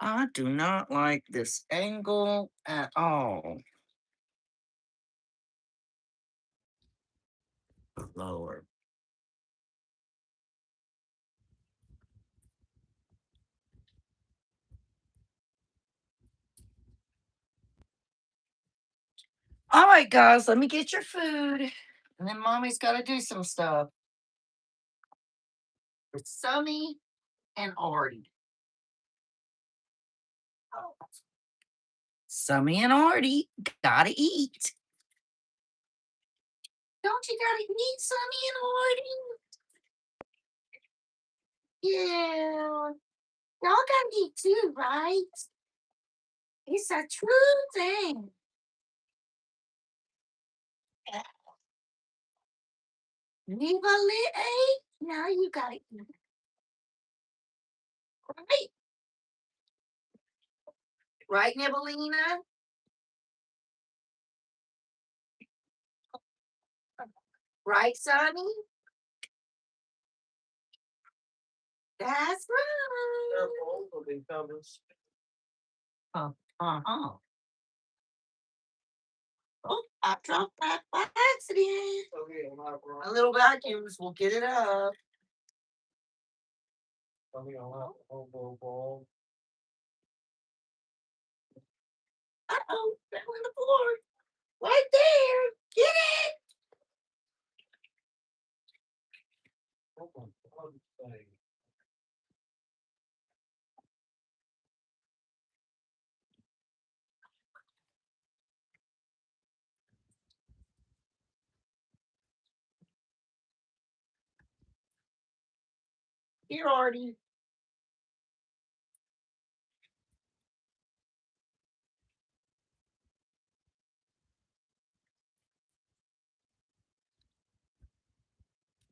I do not like this angle at all. Lord. All right, guys, let me get your food. And then mommy's got to do some stuff. With Sunny and Artie. Sammy and Artie gotta eat. Don't you gotta eat, Sammy and Artie? Yeah. Y'all gotta eat too, right? It's a true thing. Leave a little. Now you gotta eat, right? Right, Nibbleina? Right, Sonny? That's right. Uh-huh. Oh, I dropped that by accident. A little vacuums will get it up. Uh-oh, fell on the floor. Right there. Get it. Here, Artie.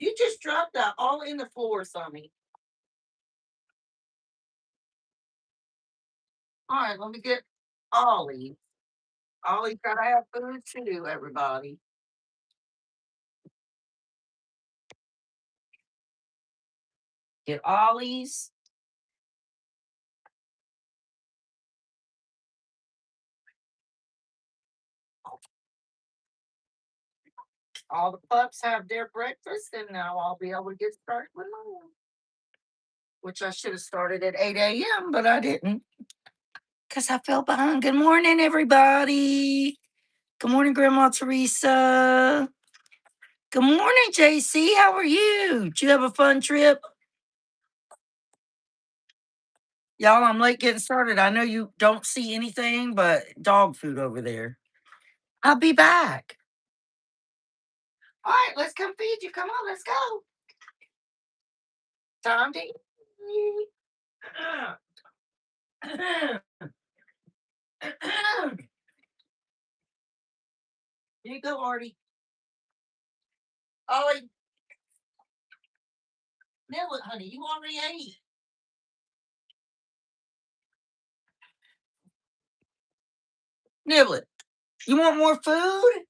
You just dropped that all in the floor, Sonny. All right, let me get Ollie. Ollie's gotta have food too, everybody. Get Ollie's. All the pups have their breakfast, and now I'll be able to get started with mine. Which I should have started at 8 a.m., but I didn't because I fell behind. Good morning, everybody. Good morning, Grandma Teresa. Good morning, JC. How are you? Did you have a fun trip? Y'all, I'm late getting started. I know you don't see anything but dog food over there. I'll be back. All right, let's come feed you. Come on, let's go. Time to eat. Here you go, Artie. Ollie, nibble it, honey. You already ate. Nibble it. You want more food?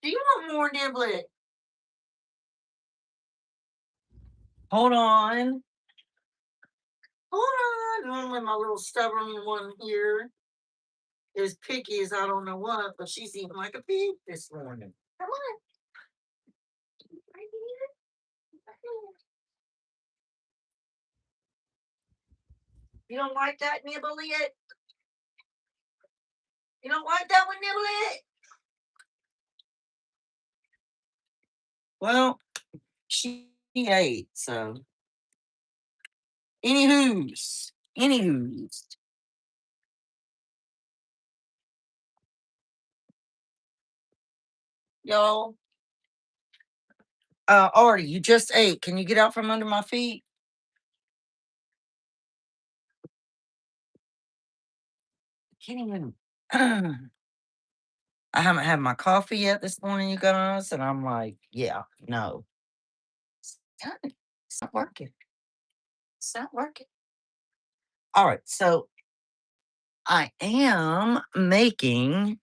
Do you want more niblet? Hold on. Hold on. Normally my little stubborn one here is picky as I don't know what, but she's eating like a pig this morning. Come on. Right here. Right here. You don't like that, nibble it? You don't like that one, nibble it? Well, she ate, so. Anywho's. Anywho's. Y'all. Artie, you just ate. Can you get out from under my feet? Can't even. I haven't had my coffee yet this morning, you guys, and I'm like, yeah, no. It's not working. It's not working. All right, so I am making.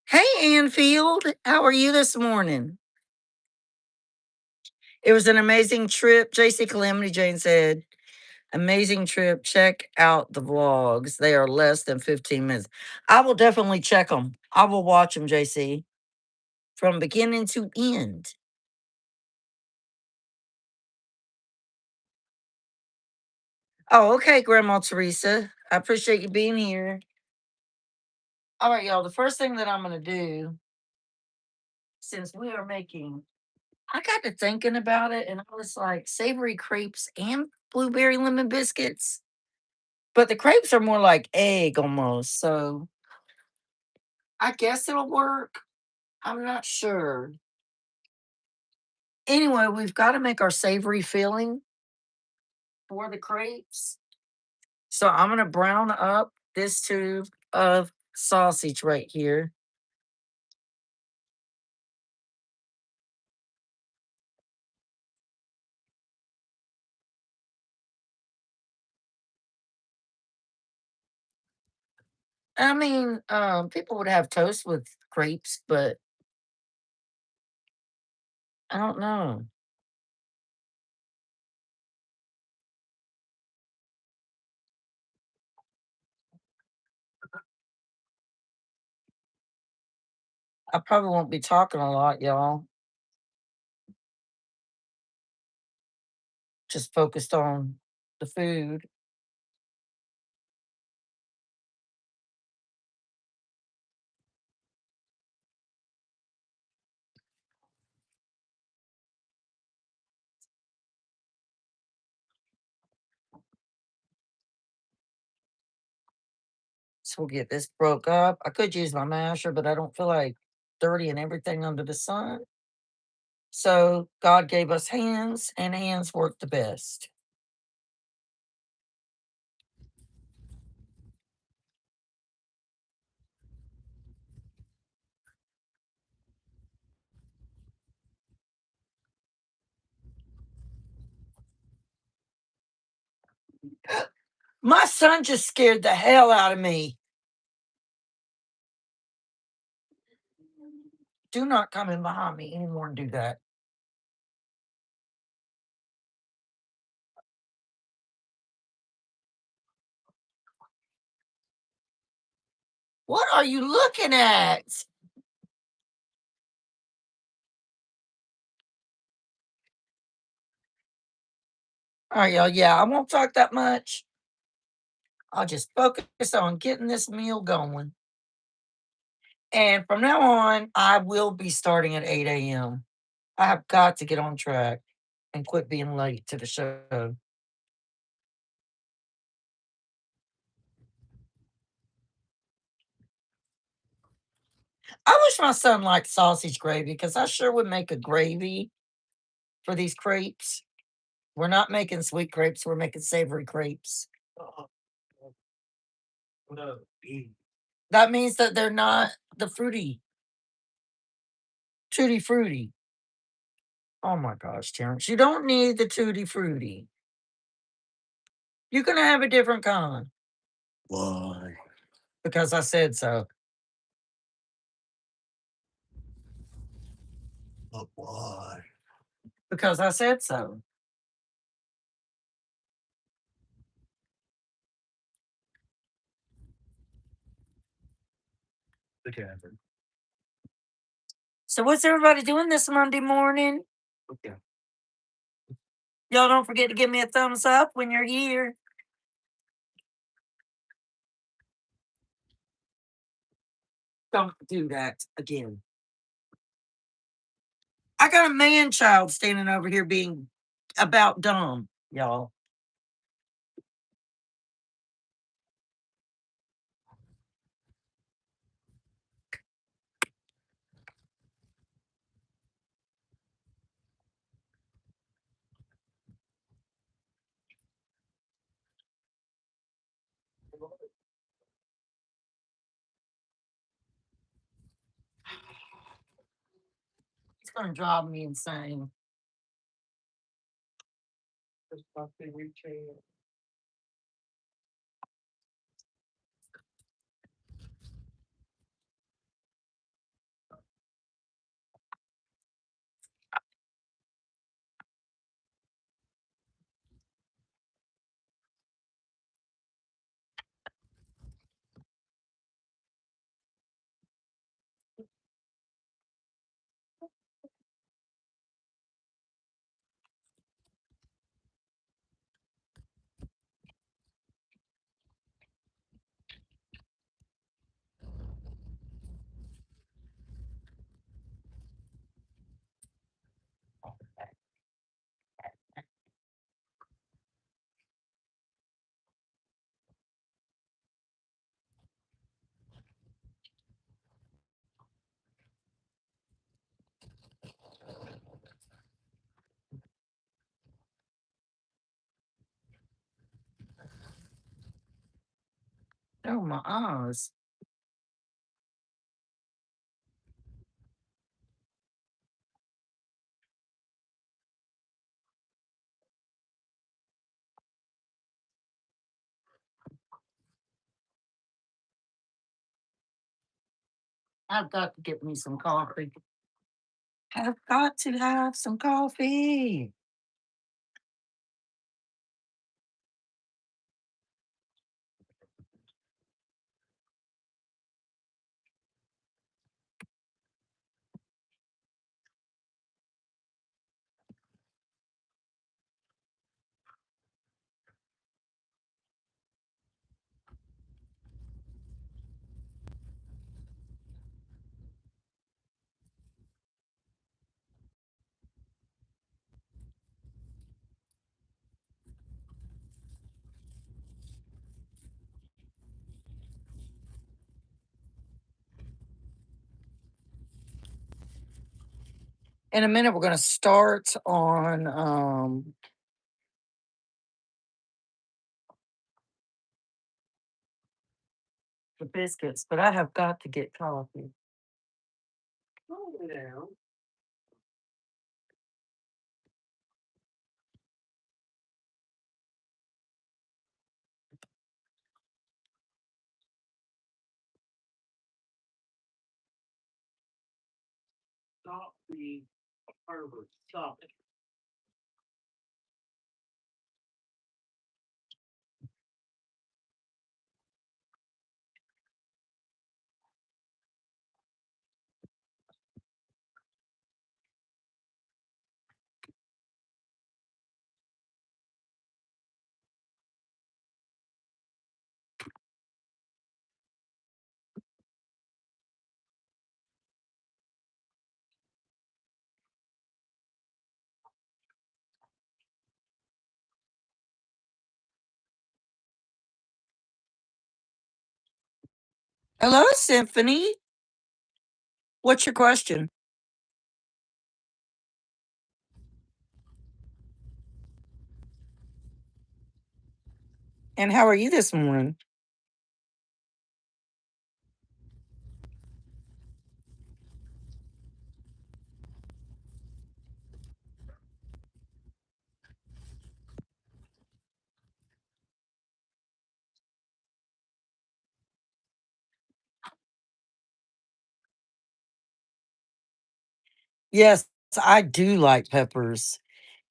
Hey, Anfield, how are you this morning? It was an amazing trip. JC Calamity Jane said, Amazing trip. Check out the vlogs. They are less than 15 minutes. I will definitely check them. I will watch them, JC, from beginning to end. Oh, okay, Grandma Teresa. I appreciate you being here. All right, y'all. The first thing that I'm going to do, since we are making, I got to thinking about it and I was like, savory crepes and blueberry lemon biscuits. But the crepes are more like egg almost. So I guess it'll work. I'm not sure. Anyway, we've got to make our savory filling for the crepes. So I'm going to brown up this tube of sausage right here. I mean, people would have toast with crepes, but I don't know. I probably won't be talking a lot, y'all. Just focused on the food. So we'll get this broke up. I could use my masher, but I don't feel like dirtying everything under the sun. So God gave us hands, and hands work the best. My son just scared the hell out of me. Do not come in behind me anymore and do that. What are you looking at? All right, y'all. Yeah, I won't talk that much. I'll just focus on getting this meal going. And from now on, I will be starting at 8 a.m. I have got to get on track and quit being late to the show. I wish my son liked sausage gravy because I sure would make a gravy for these crepes. We're not making sweet crepes, we're making savory crepes. That means that they're not the tutti frutti. Oh my gosh, Terrence, you don't need the tutti frutti. You can have a different kind. Why? Because I said so. But why? Because I said so. Okay. So what's everybody doing this Monday morning? Okay. Y'all don't forget to give me a thumbs up when you're here. Don't do that again. I got a man child standing over here being about dumb, y'all. It's gonna drive me insane. Oh, my eyes. I've got to get me some coffee. I've got to have some coffee. In a minute, we're going to start on the biscuits, but I have got to get coffee. Oh, yeah. Stop the pervert. Stop it. Hello, Symphony. What's your question? And how are you this morning? Yes, I do like peppers.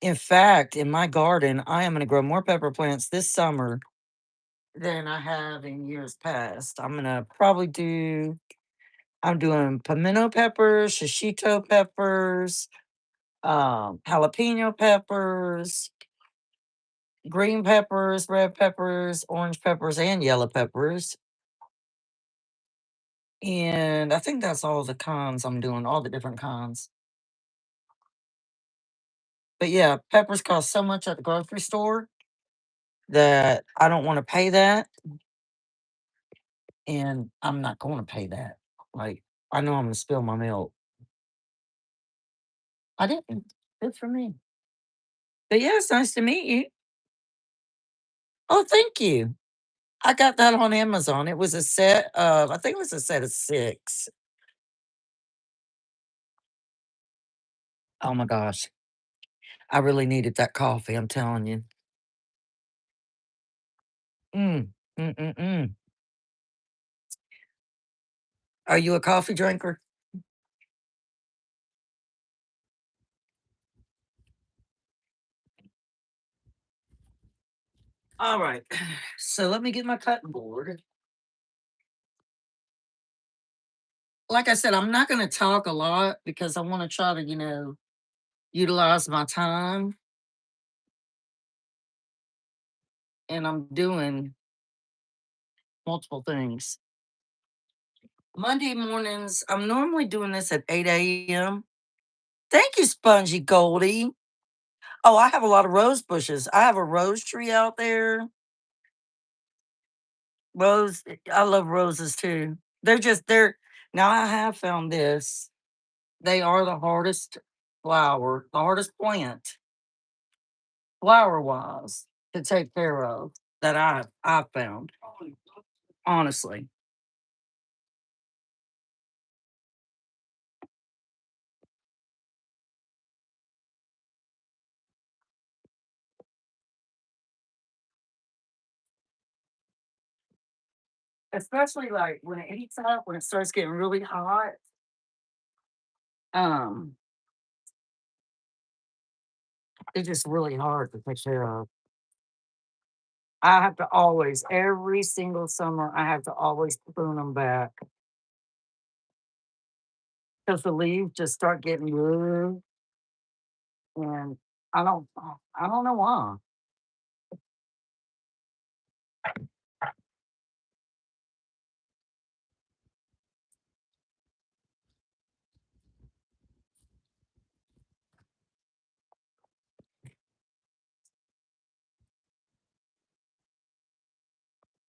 In fact, in my garden, I am going to grow more pepper plants this summer than I have in years past. I'm going to probably do, I'm doing pimento peppers, shishito peppers, jalapeno peppers, green peppers, red peppers, orange peppers, and yellow peppers. And I think that's all the kinds I'm doing, all the different kinds. But yeah, peppers cost so much at the grocery store that I don't want to pay that. And I'm not going to pay that. Like, I know I'm going to spill my milk. I didn't. Good for me. But yeah, it's nice to meet you. Oh, thank you. I got that on Amazon. It was a set of, I think it was a set of 6. Oh my gosh. I really needed that coffee, I'm telling you. Mm, mm, mm, mm. Are you a coffee drinker? All right. So let me get my cutting board. Like I said, I'm not going to talk a lot because I want to try to, utilize my time. And I'm doing multiple things. Monday mornings, I'm normally doing this at 8 a.m. Thank you, Spongy Goldie. Oh, I have a lot of rose bushes. I have a rose tree out there. I love roses too. They're, now I have found this. They are the hardest the hardest plant, flower wise, to take care of that I've found. honestly. Especially like when it heats up, when it starts getting really hot, um, it's just really hard to take care of. I have to always, every single summer, I have to always prune them back because the leaves just start getting blue, and I don't know why.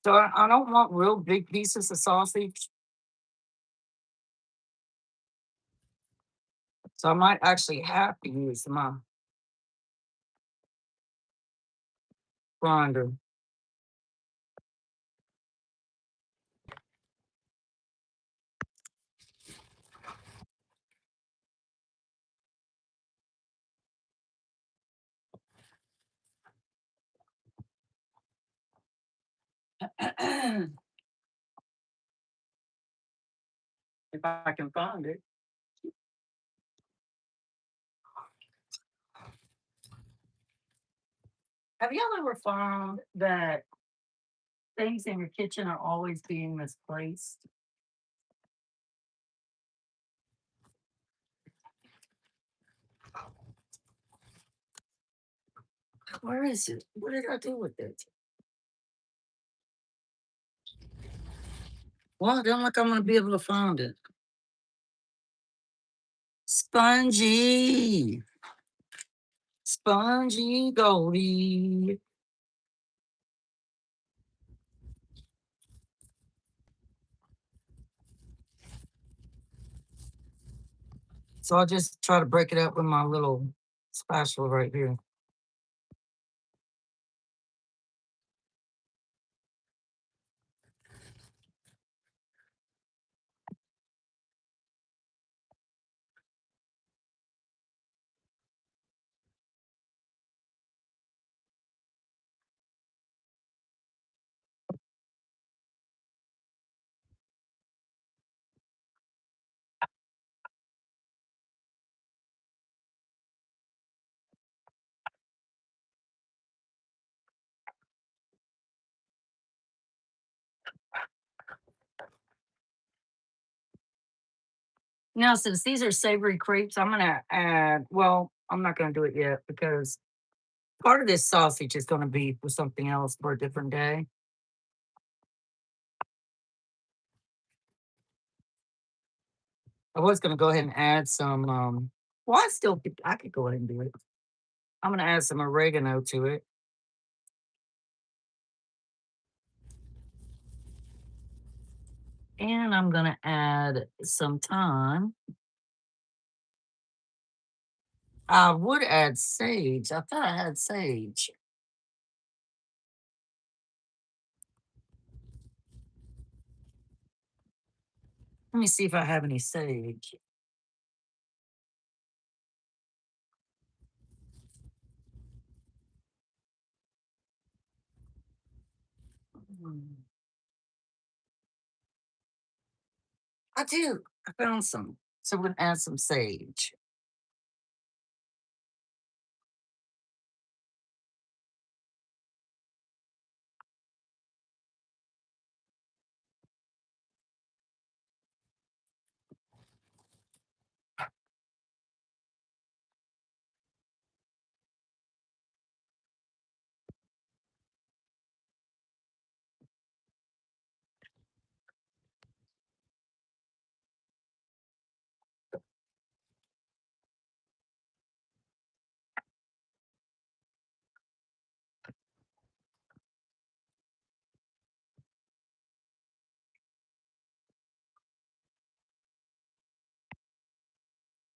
So I don't want real big pieces of sausage. So I might actually have to use my grinder. If I can find it. Have y'all ever found that things in your kitchen are always being misplaced? Where is it? What did I do with it? Well, I don't like I'm gonna be able to find it. Spongy. Spongy Goldie. So I'll just try to break it up with my little spatula right here. Now, since these are savory crepes, I'm gonna add, well, I'm not gonna do it yet because part of this sausage is gonna be for something else for a different day. I was gonna go ahead and add some, well, I could go ahead and do it. I'm gonna add some oregano to it. And I'm gonna add some thyme. I would add sage. I thought I had sage. Let me see if I have any sage. Mm, I do. I found some. So we're gonna add some sage.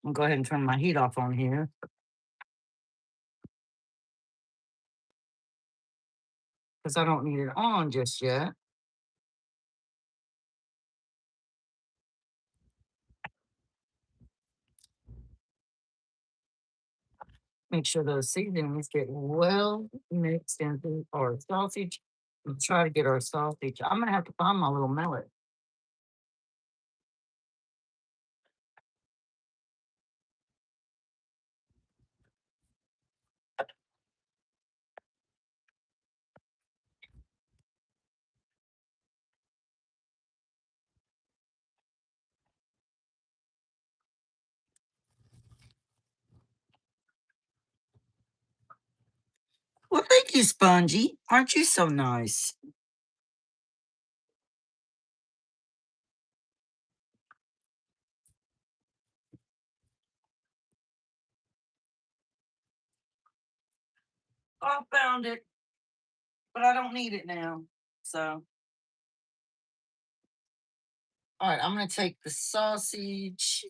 I'm gonna go ahead and turn my heat off on here because I don't need it on just yet. Make sure those seasonings get well mixed into our sausage. And try to get our sausage. I'm gonna have to find my little mallet. Well, thank you, Spongy. Aren't you so nice? I found it, but I don't need it now. So, all right, I'm gonna take the sausage.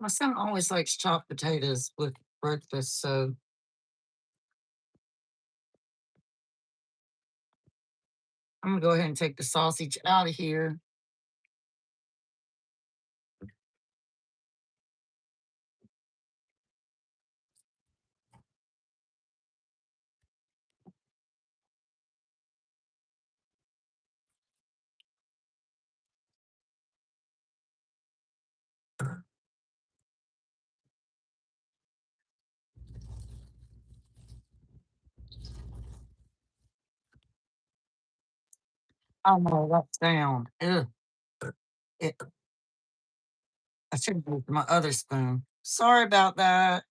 My son always likes chopped potatoes with breakfast, so I'm gonna go ahead and take the sausage out of here. Oh no, that sound. Ugh. It, I should have used my other spoon. Sorry about that.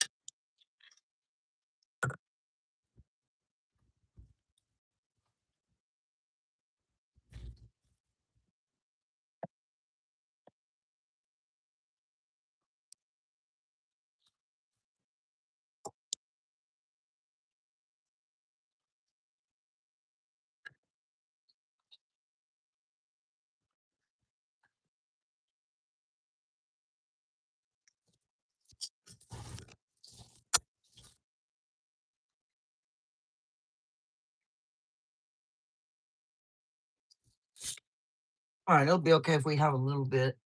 All right, it'll be okay if we have a little bit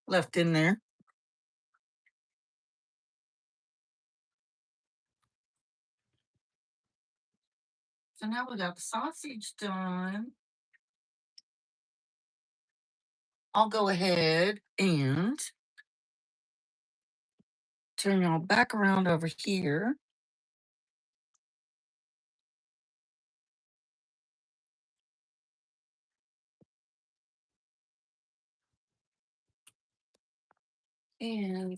left in there. So now we got the sausage done. I'll go ahead and turn y'all back around over here. And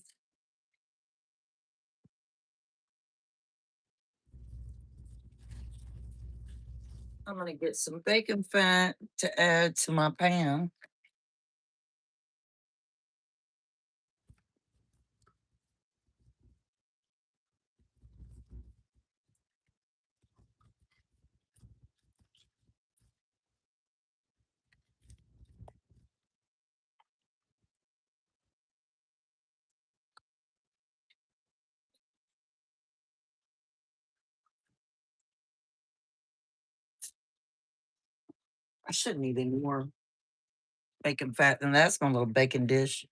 I'm gonna get some bacon fat to add to my pan. I shouldn't need any more bacon fat than that's my little bacon dish.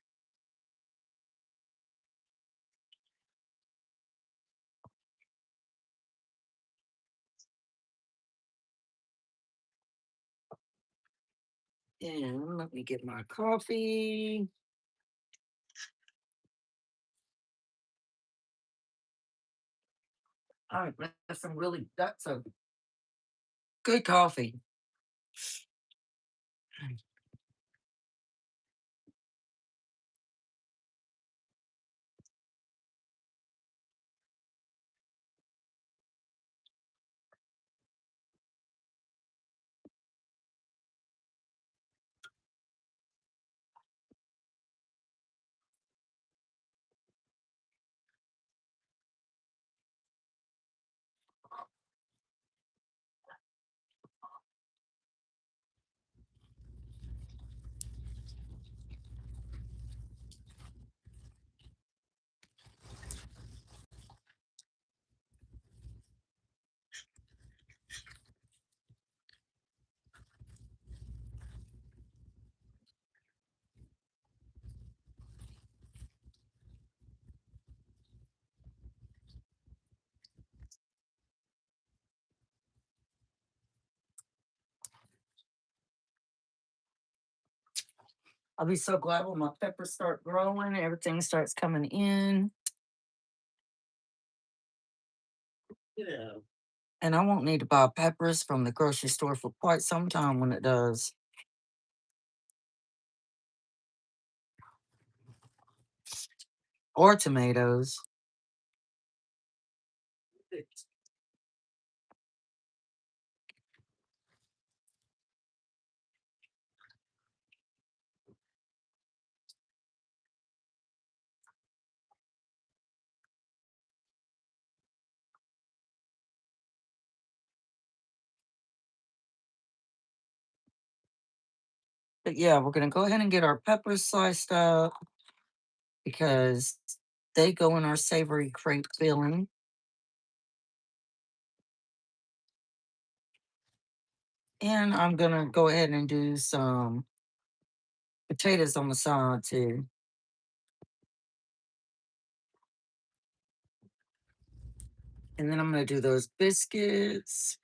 And let me get my coffee. All right, that's a good coffee. I'll be so glad when my peppers start growing, everything starts coming in. Yeah. And I won't need to buy peppers from the grocery store for quite some time when it does. Or tomatoes. But yeah, we're gonna go ahead and get our peppers sliced up because they go in our savory crepe filling. And I'm gonna go ahead and do some potatoes on the side too. And then I'm gonna do those biscuits.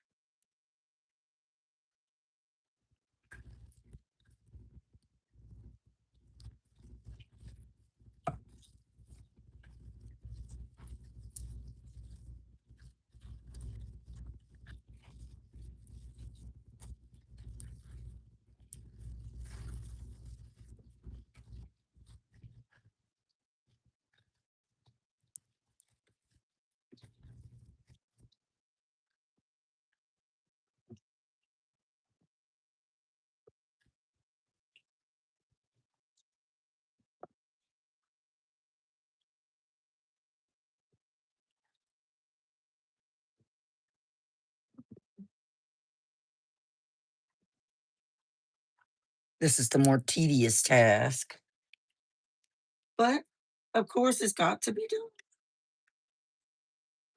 This is the more tedious task. But of course, it's got to be done.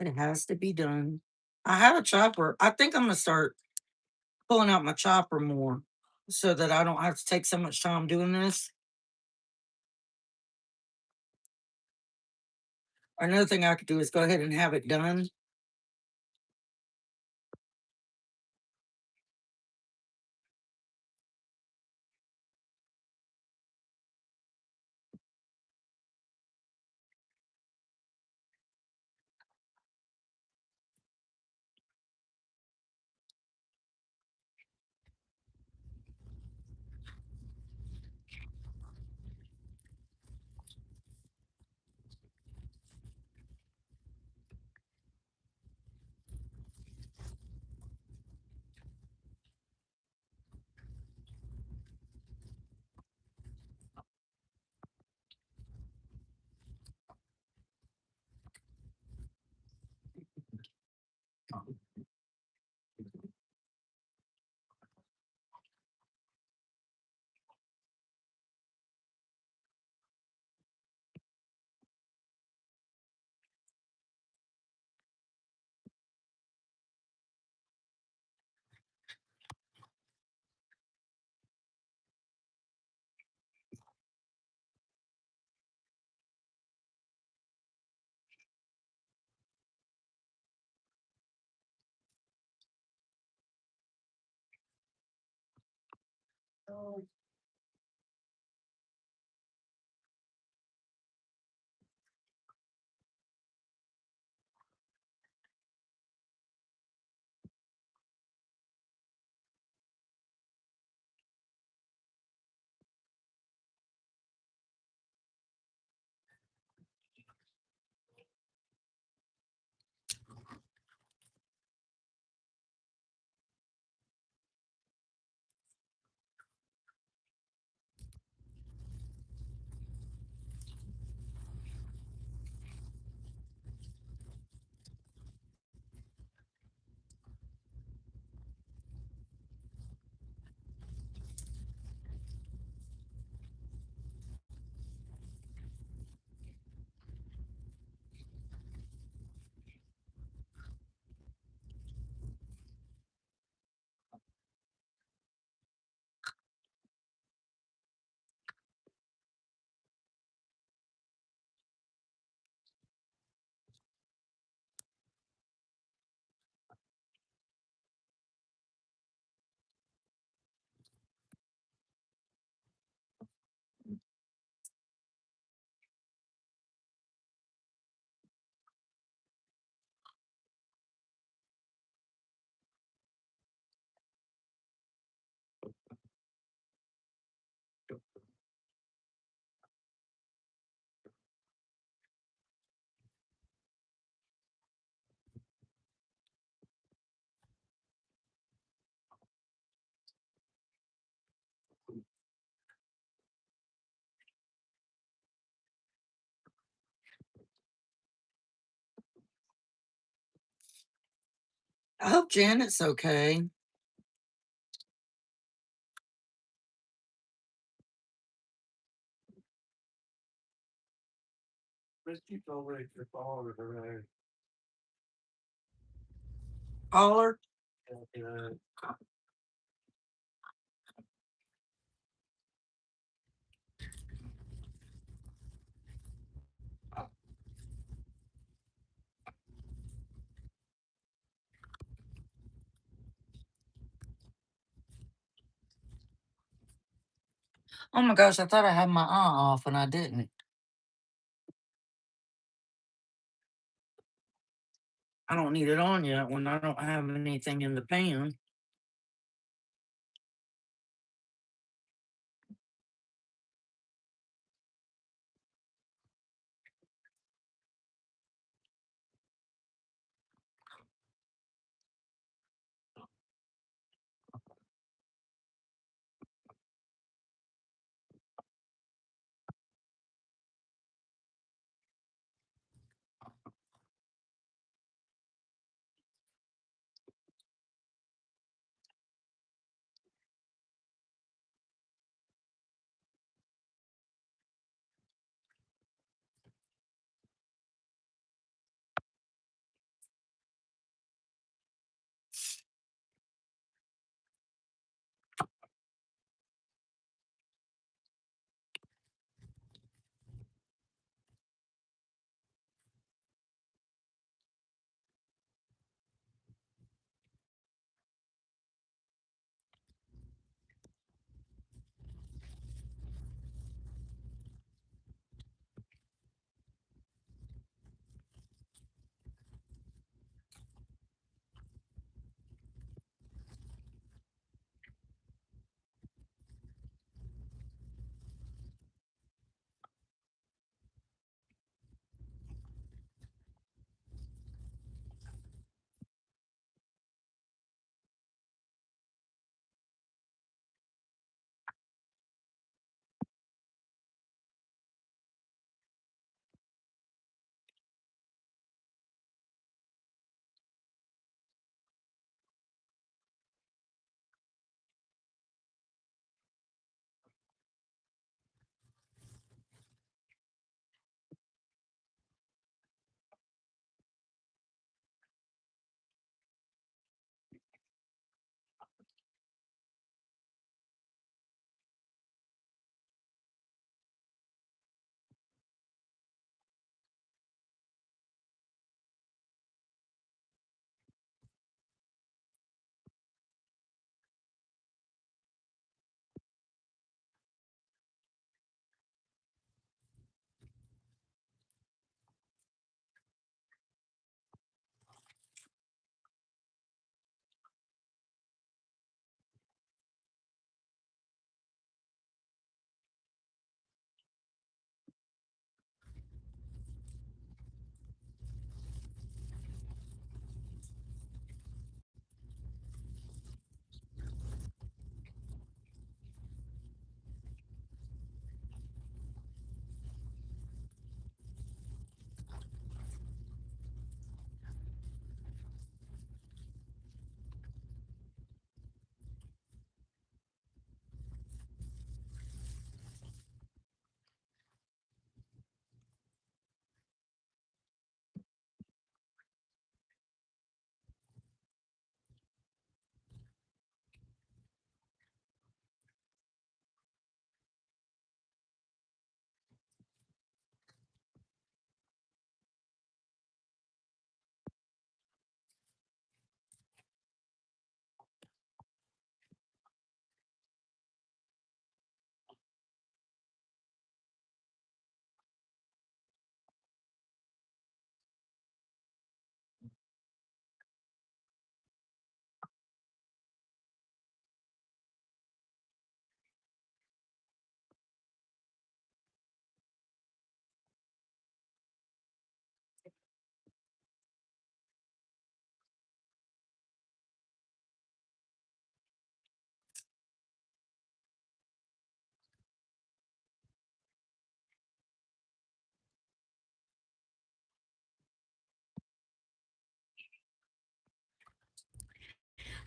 It has to be done. I have a chopper. I think I'm gonna start pulling out my chopper more so that I don't have to take so much time doing this. Another thing I could do is go ahead and have it done. I hope Janet's okay. Misty told me to call her. Call her. Uh, Oh my gosh, I thought I had my eye off and I didn't. I don't need it on yet when I don't have anything in the pan.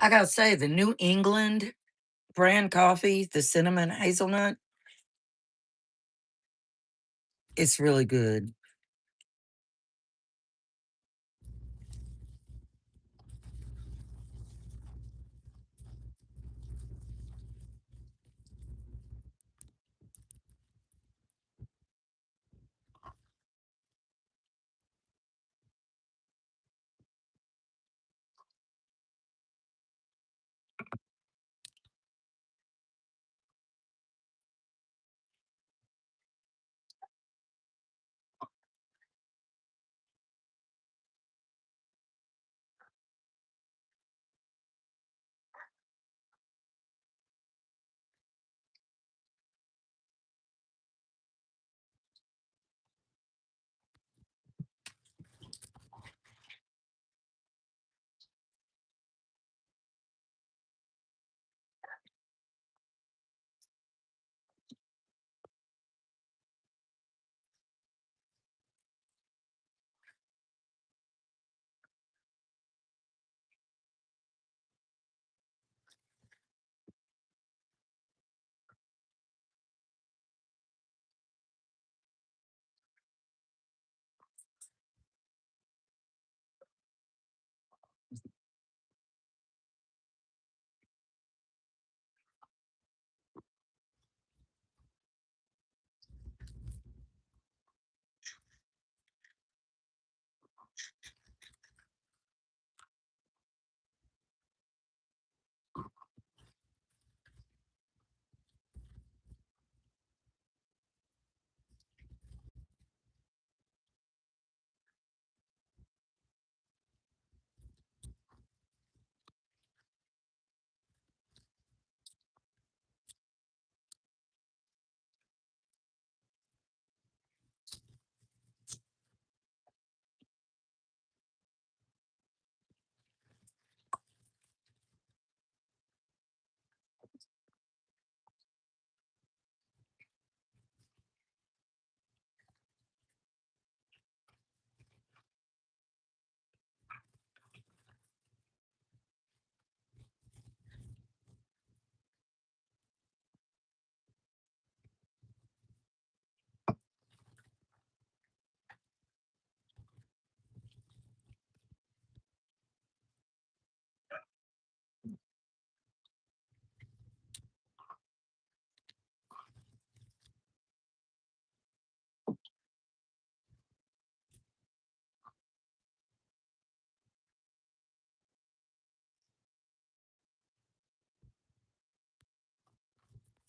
I gotta say, the New England brand coffee, the cinnamon hazelnut, it's really good.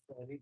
Ready?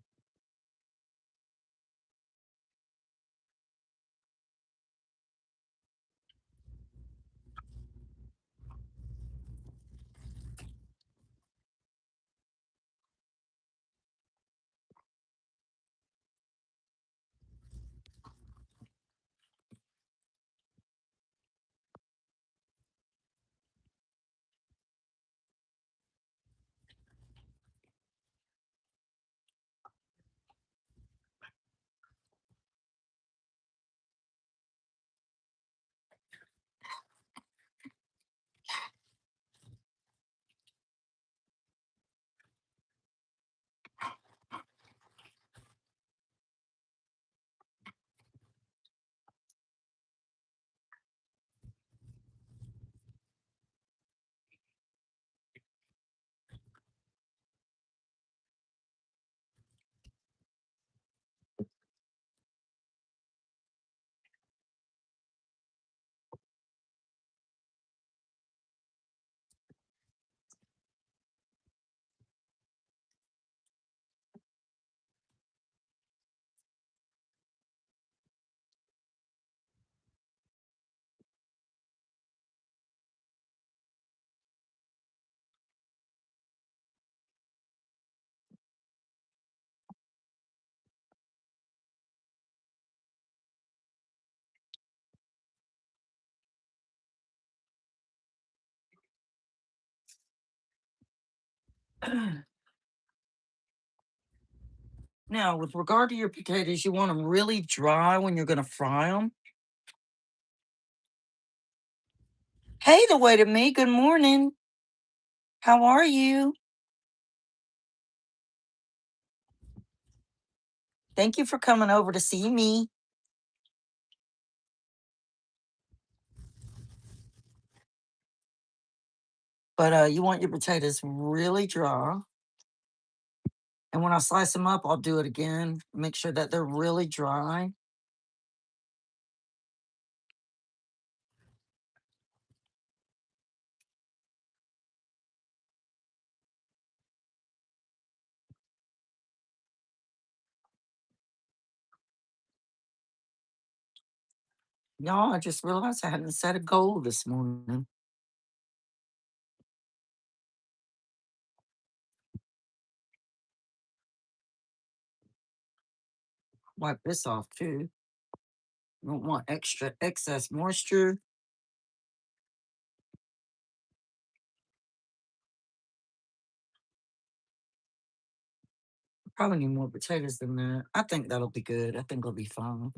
Now, with regard to your potatoes, you want them really dry when you're gonna fry them. Hey, the way to me. Good morning. How are you? Thank you for coming over to see me. But you want your potatoes really dry. And when I slice them up, I'll do it again. Make sure that they're really dry. Y'all, I just realized I hadn't set a goal this morning. Wipe this off too. Don't want extra excess moisture. Probably need more potatoes than that. I think that'll be good. I think it'll be fine.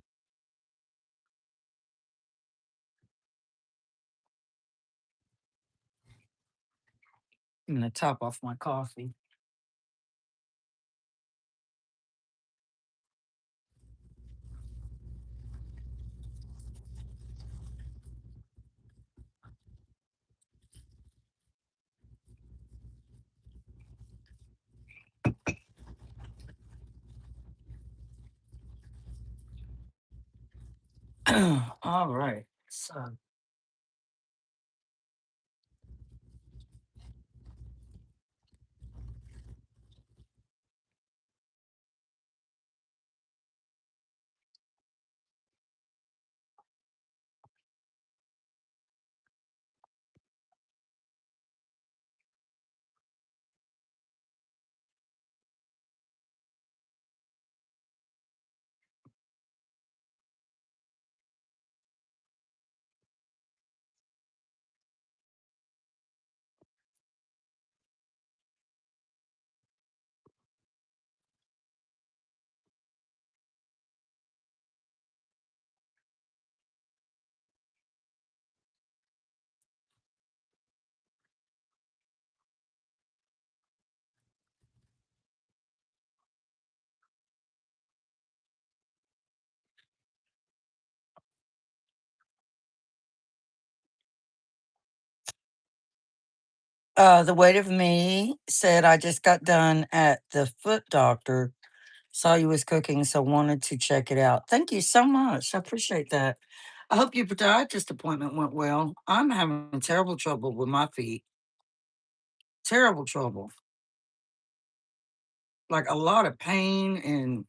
I'm gonna top off my coffee. All right. So the weight of me said I just got done at the foot doctor. Saw you was cooking, so wanted to check it out. Thank you so much. I appreciate that. I hope your podiatrist appointment went well. I'm having terrible trouble with my feet. Terrible trouble. Like a lot of pain. And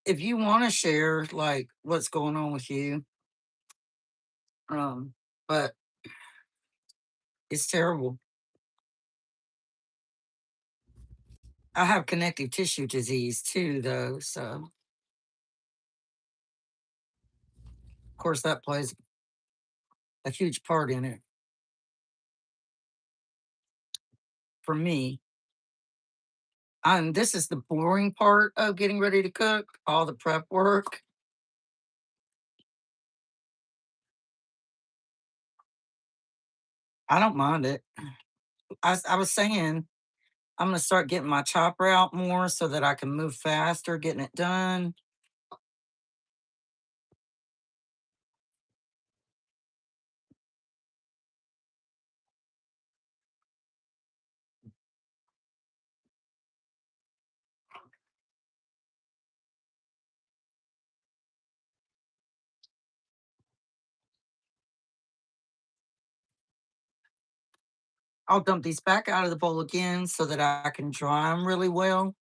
if you want to share like what's going on with you, um, but it's terrible. I have connective tissue disease too, though. So of course that plays a huge part in it for me. And this is the boring part of getting ready to cook, all the prep work. I don't mind it. I was saying I'm gonna start getting my chopper out more so that I can move faster, getting it done. I'll dump these back out of the bowl again so that I can dry them really well.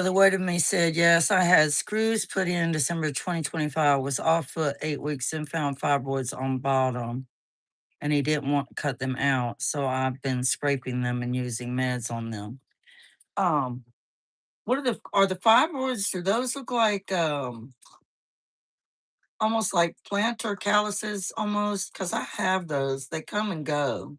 The weight of me said yes. I had screws put in December 2025. Was off foot 8 weeks and found fibroids on bottom. and he didn't want to cut them out. So I've been scraping them and using meds on them. Um, what are the fibroids? Do those look like almost like plantar calluses almost? Because I have those. They come and go.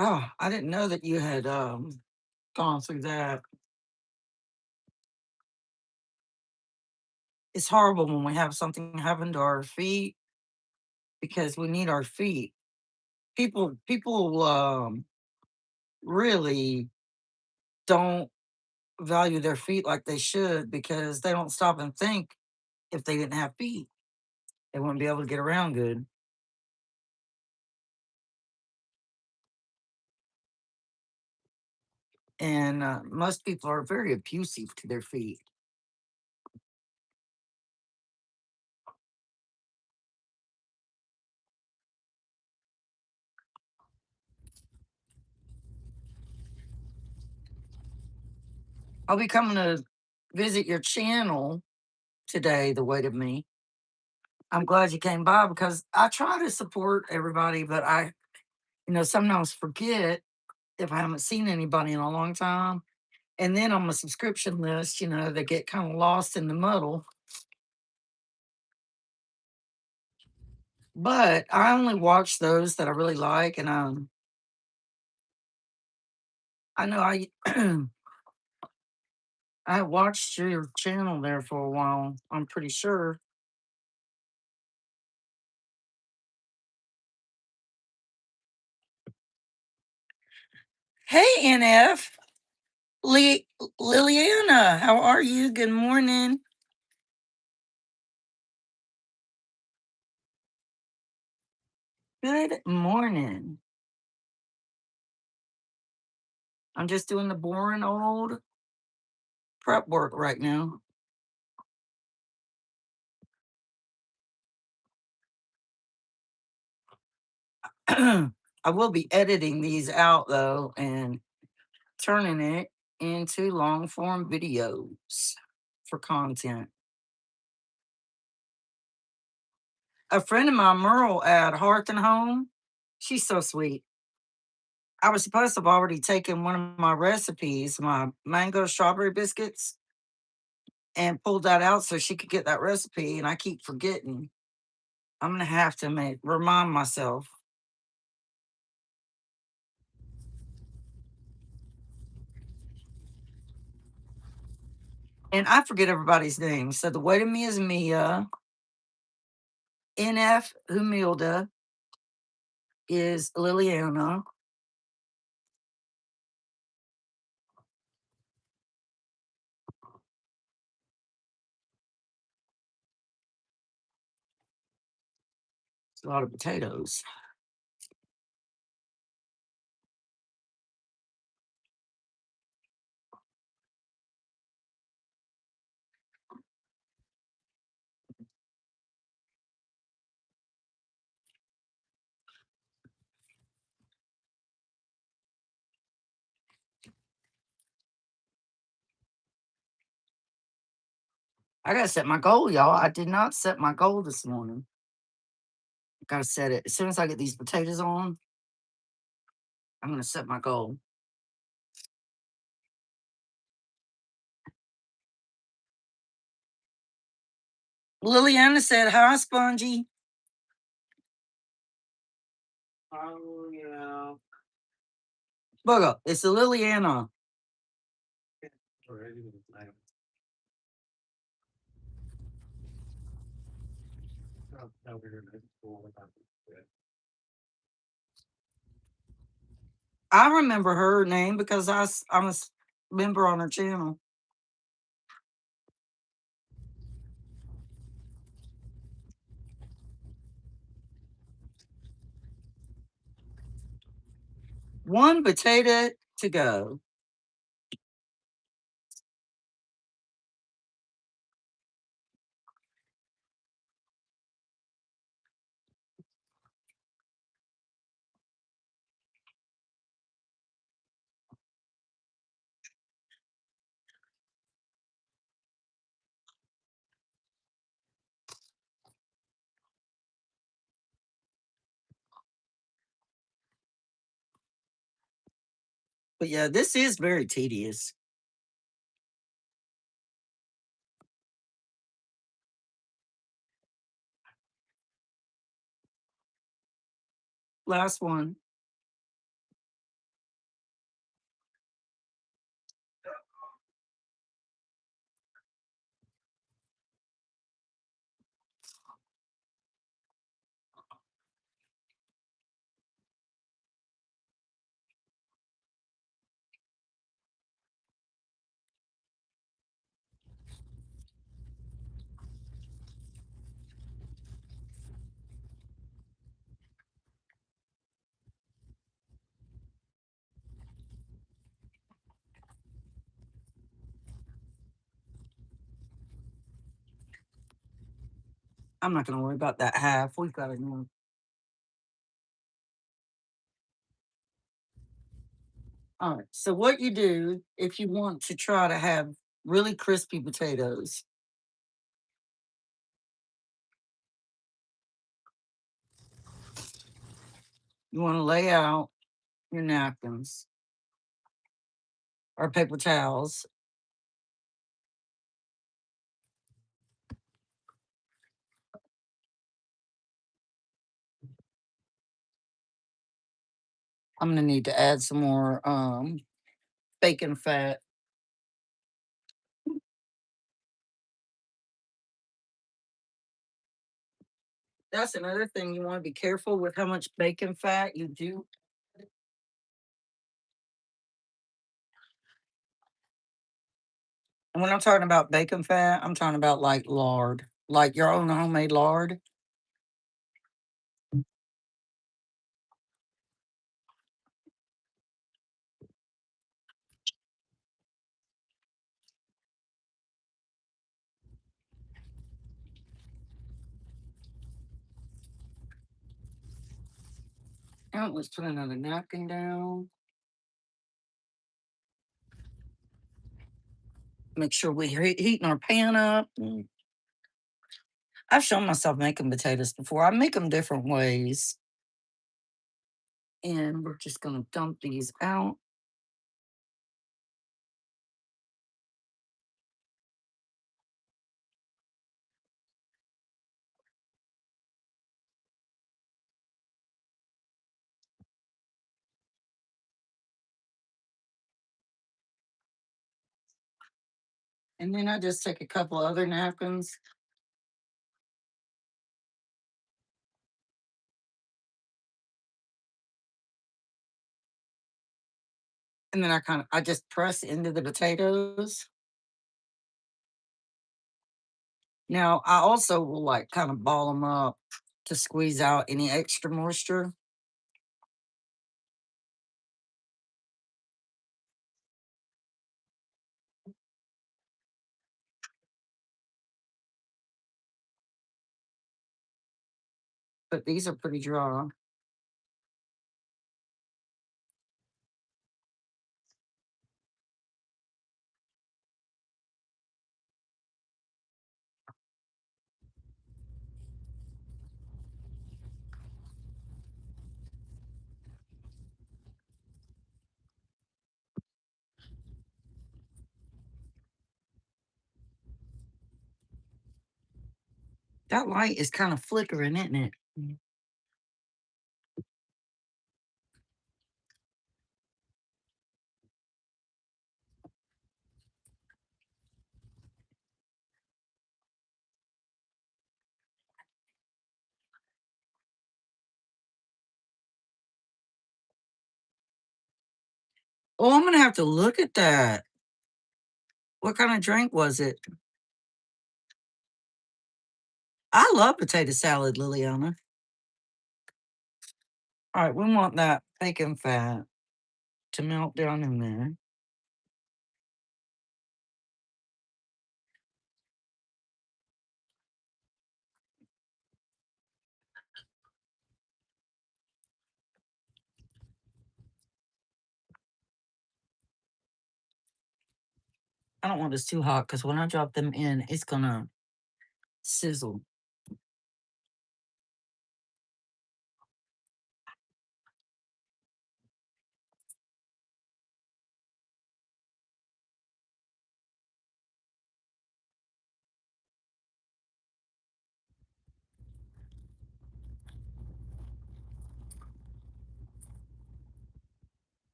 Oh, I didn't know that you had gone through that. It's horrible when we have something happen to our feet because we need our feet. People really don't value their feet like they should because they don't stop and think if they didn't have feet, they wouldn't be able to get around good. And most people are very abusive to their feet. I'll be coming to visit your channel today, The Weight of Me. I'm glad you came by because I try to support everybody, but sometimes forget if I haven't seen anybody in a long time. And then on my subscription list, they get kind of lost in the muddle. But I only watch those that I really like, and I know I watched your channel there for a while. I'm pretty sure. Hey, NF, Liliana, how are you? Good morning. Good morning. I'm just doing the boring old prep work right now. I will be editing these out though and turning it into long form videos for content. A friend of mine, Merle at Hearth and Home, she's so sweet. I was supposed to have already taken one of my recipes, my mango strawberry biscuits, and pulled that out so she could get that recipe. And I keep forgetting. I'm gonna have to remind myself. And I forget everybody's name. So the way to me is Mia. NF Humilda is Liliana. It's a lot of potatoes. I gotta set my goal, y'all. I did not set my goal this morning. Gotta set it. As soon as I get these potatoes on, I'm gonna set my goal. Liliana said, "Hi, Spongy." Oh, yeah. Bugger, it's a Liliana. Already with my- Oh, no, we're gonna go without it. I remember her name because I'm member on her channel. One potato to go. But yeah, this is very tedious. Last one. I'm not gonna worry about that half. We've got enough. All right. So what you do if you want to try to have really crispy potatoes, you want to lay out your napkins or paper towels. I'm gonna need to add some more bacon fat. That's another thing you want to be careful with how much bacon fat you do. And when I'm talking about bacon fat, I'm talking about like lard, like your own homemade lard. Now let's put another napkin down. Make sure we're heating our pan up. I've shown myself making potatoes before. I make them different ways. And we're just going to dump these out. And then I just take a couple other napkins. And then I just press into the potatoes. Now I also will like kind of ball them up to squeeze out any extra moisture. But these are pretty dry. That light is kind of flickering, isn't it? Oh, I'm gonna have to look at that. What kind of drink was it? I love potato salad, Liliana. All right, we want that bacon fat to melt down in there. I don't want this too hot because when I drop them in, it's gonna sizzle.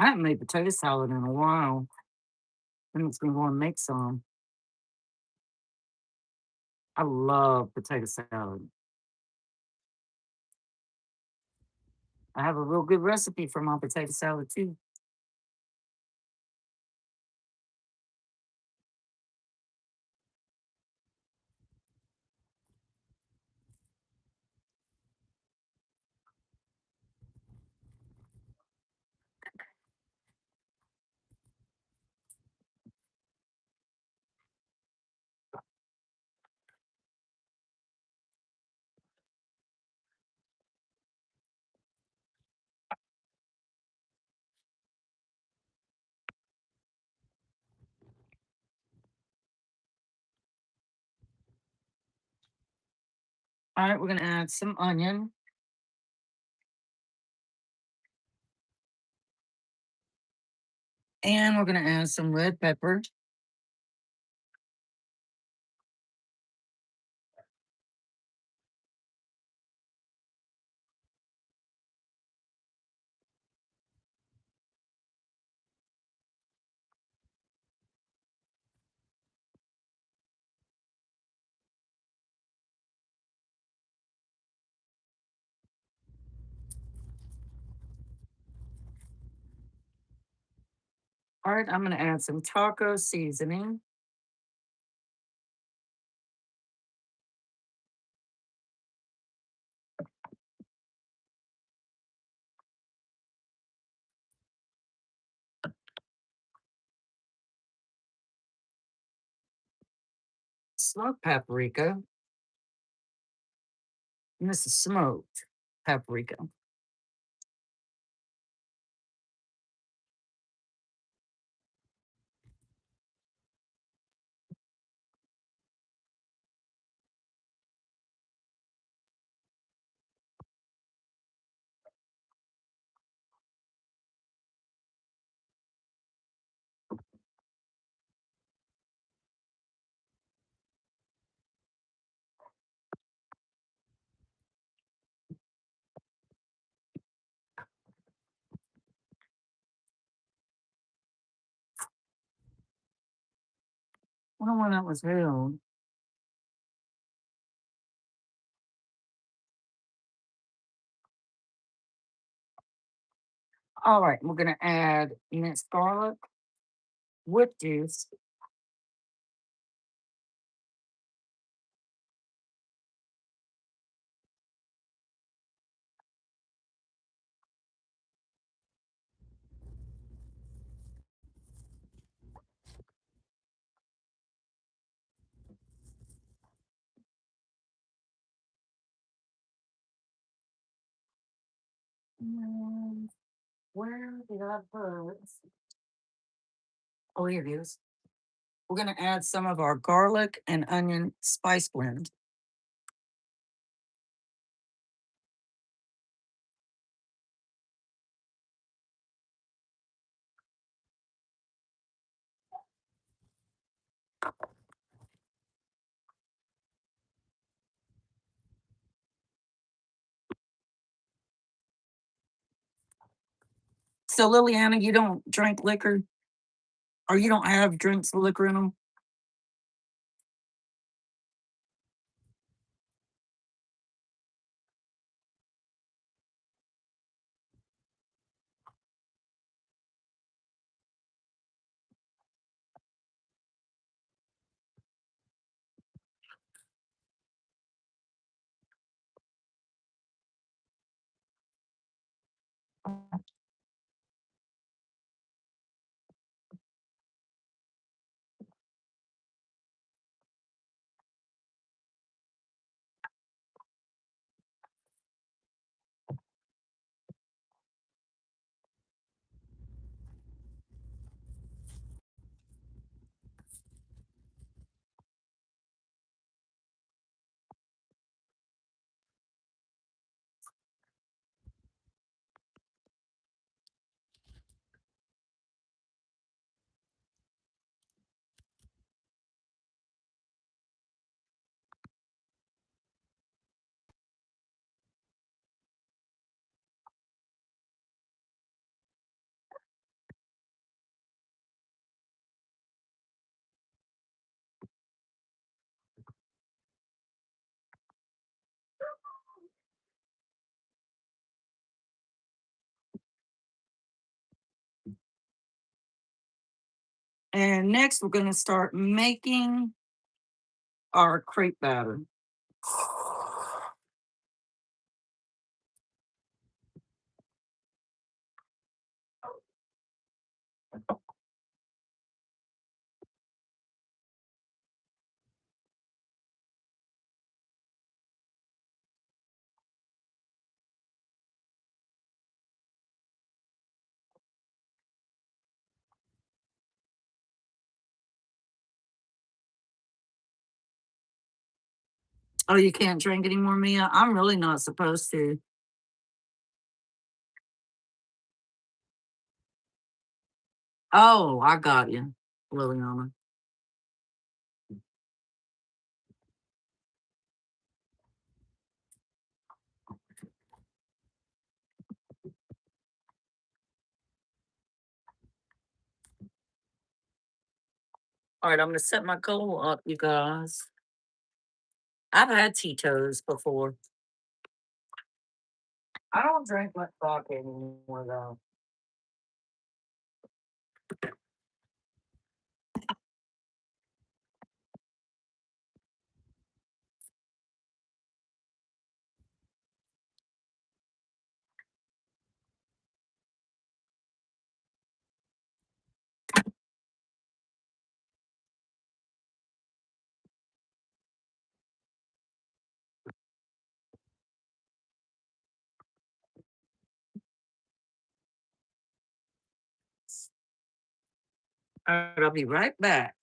I haven't made potato salad in a while. I'm just gonna go and make some. I love potato salad. I have a real good recipe for my potato salad too. All right, we're gonna add some onion and we're gonna add some red pepper, all right, I'm gonna add some taco seasoning, smoked paprika, and this is smoked paprika. I don't know when that was held. All right, we're gonna add minced garlic with juice. And where did I put? Oh, here it is. We're gonna add some of our garlic and onion spice blend. So, Liliana, you don't drink liquor, or you don't have drinks with liquor in them? And next, we're going to start making our crepe batter. Oh, you can't drink anymore, Mia? I'm really not supposed to. Oh, I got you, Liliana. All right, I'm going to set my goal up, you guys. I've had Tito's before. I don't drink much vodka anymore, though. All right, I'll be right back.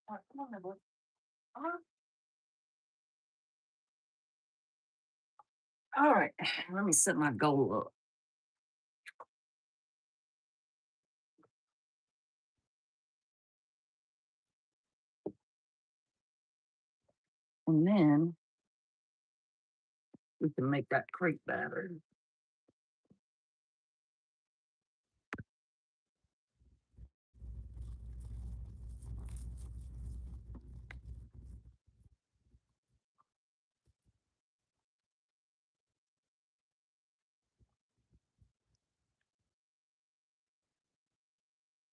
All right, come on, Nibbler. All right, let me set my goal up. And then we can make that crepe batter.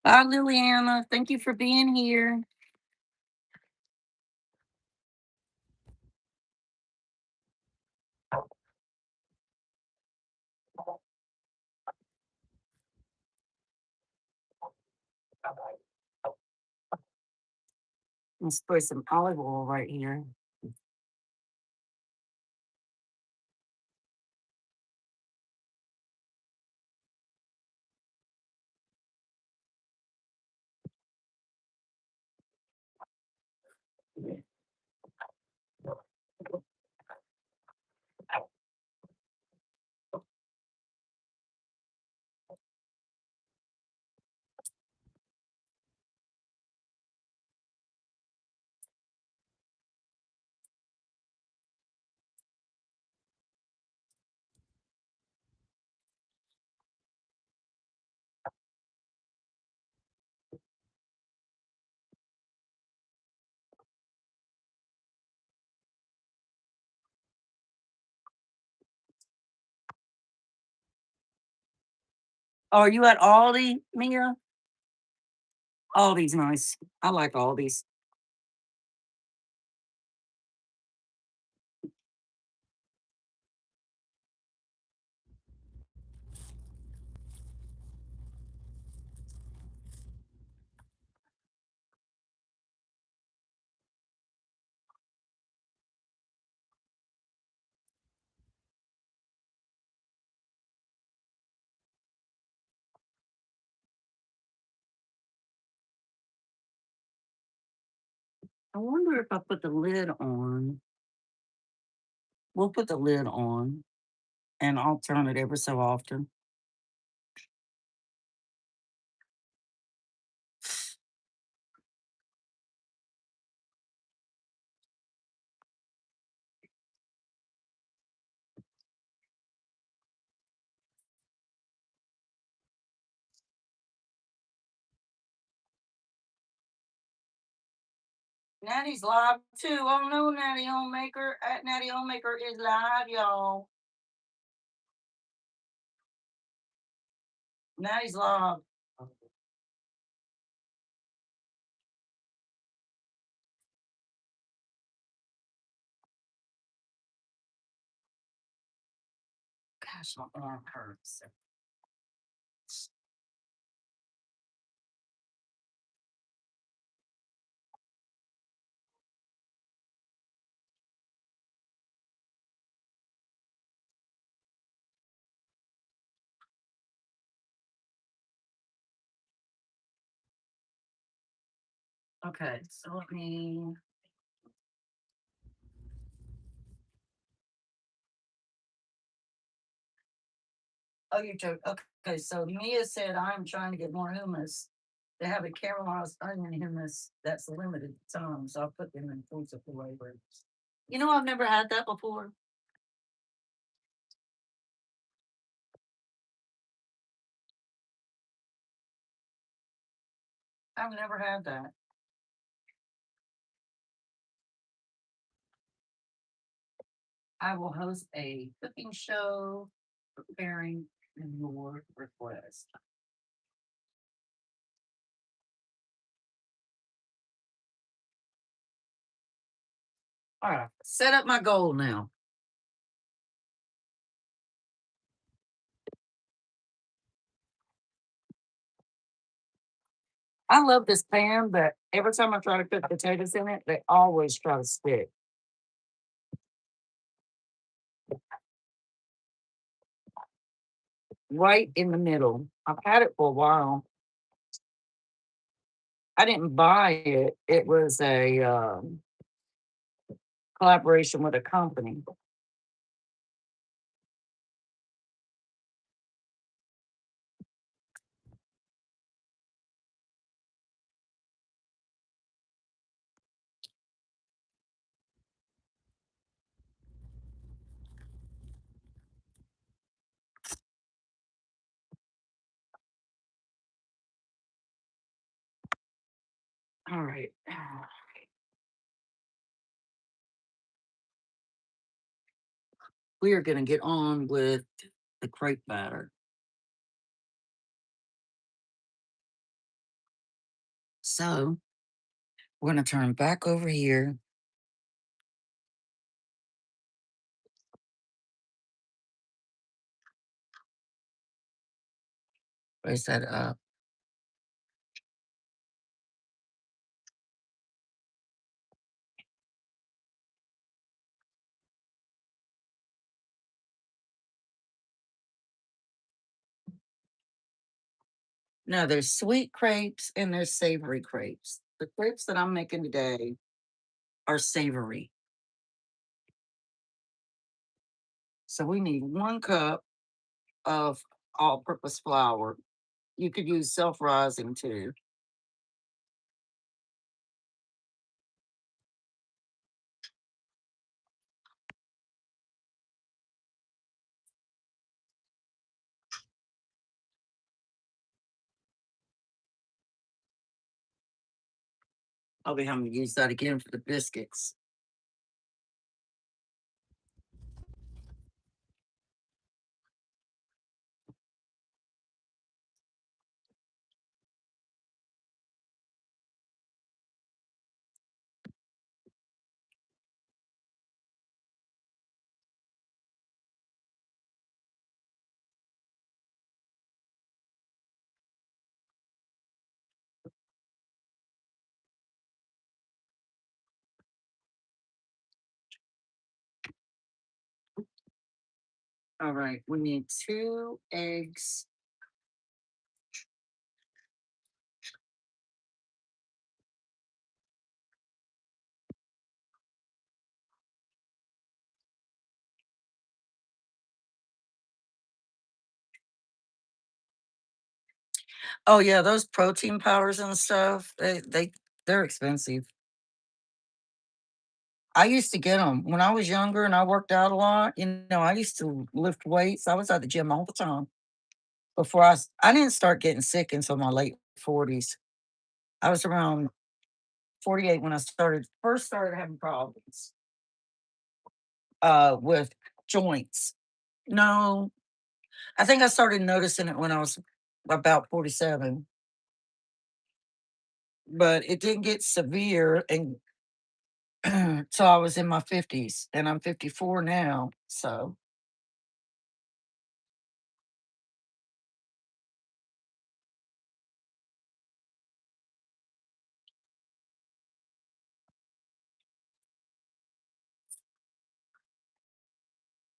Bye, Liliana. Thank you for being here. Let's spray some olive oil right here. Oh, are you at Aldi, Mia? Aldi's nice. I like Aldi's. I wonder if I put the lid on. We'll put the lid on and I'll turn it ever so often. Natty's live too. Oh no, Natty Homemaker. Natty Homemaker is live, y'all. Natty's live. Gosh, my arm hurts. Okay, so let me. Oh, you're joking. Okay, so Mia said I'm trying to get more hummus. They have a caramelized onion hummus that's limited time, so I'll put them in fruits of flavor. You know, I've never had that before. I've never had that. I will host a cooking show preparing your request. All right, set up my goal now. I love this pan, but every time I try to cook potatoes in it, they always try to stick. Right in the middle. I've had it for a while. I didn't buy it. It was a collaboration with a company. All right. We are going to get on with the crepe batter. So we're going to turn back over here. Raise that up. Now there's sweet crepes and there's savory crepes. The crepes that I'm making today are savory. So we need 1 cup of all-purpose flour. You could use self-rising too. I'll be having to use that again for the biscuits. All right, we need 2 eggs. Oh yeah, those protein powders and stuff, they're expensive. I used to get them when I was younger and I worked out a lot. I used to lift weights. I was at the gym all the time. Before I didn't start getting sick until my late 40s. I was around 48 when I first started having problems with joints. No, I think I started noticing it when I was about 47, but it didn't get severe and so I was in my 50s and I'm 54 now. So,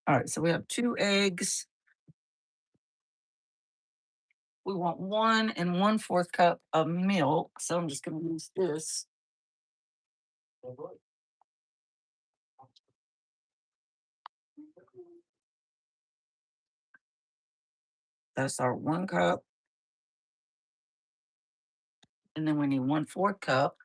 all right, so we have 2 eggs. We want 1 1/4 cup of milk. So I'm just going to use this. That's our 1 cup. And then we need 1/4 cup.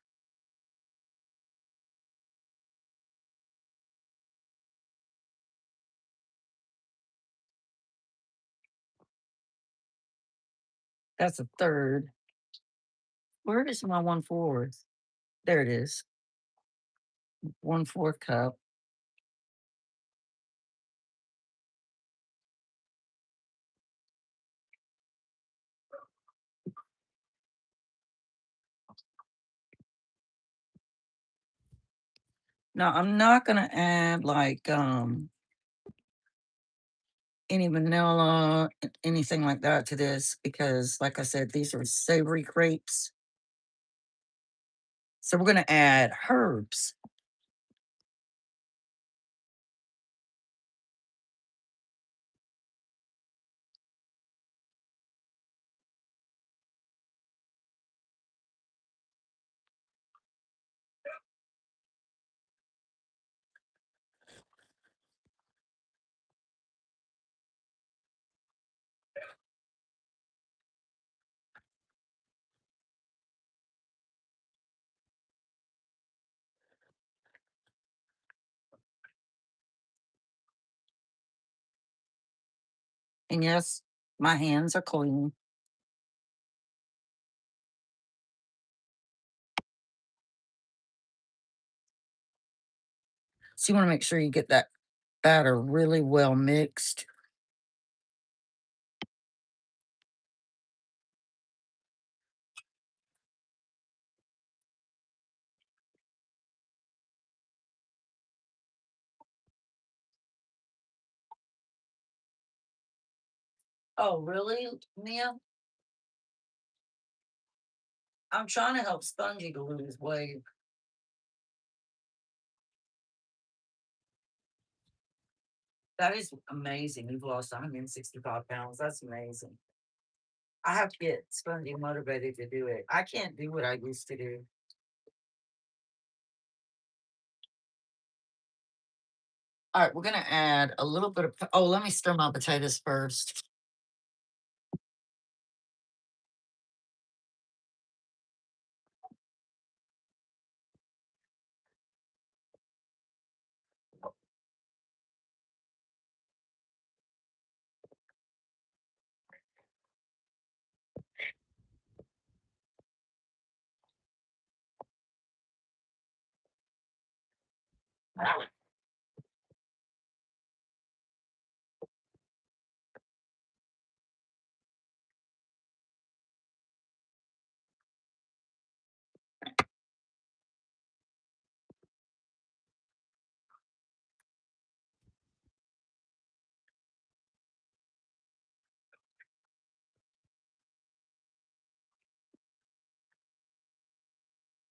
That's a third. Where is my 1/4? There it is. 1/4 cup. Now I'm not gonna add like any vanilla, anything like that to this because like I said, these are savory crepes. So we're gonna add herbs. And yes, my hands are clean. So you want to make sure you get that batter really well mixed. Oh, really, Mia? I'm trying to help Spongy to lose weight. That is amazing. You've lost 165 pounds. That's amazing. I have to get Spongy motivated to do it. I can't do what I used to do. All right, we're gonna add a little bit of. Oh, let me stir my potatoes first.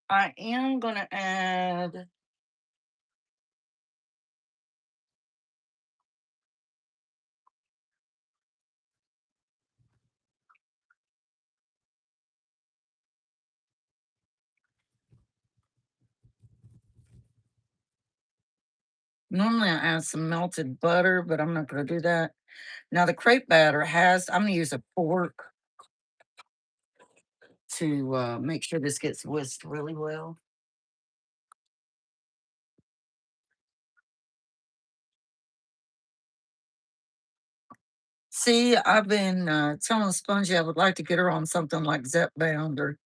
I am gonna add Normally, I add some melted butter, but I'm not gonna do that. Now, the crepe batter has I'm gonna use a fork to, make sure this gets whisked really well. See, I've been, telling Spongy I would like to get her on something like Zepbound or,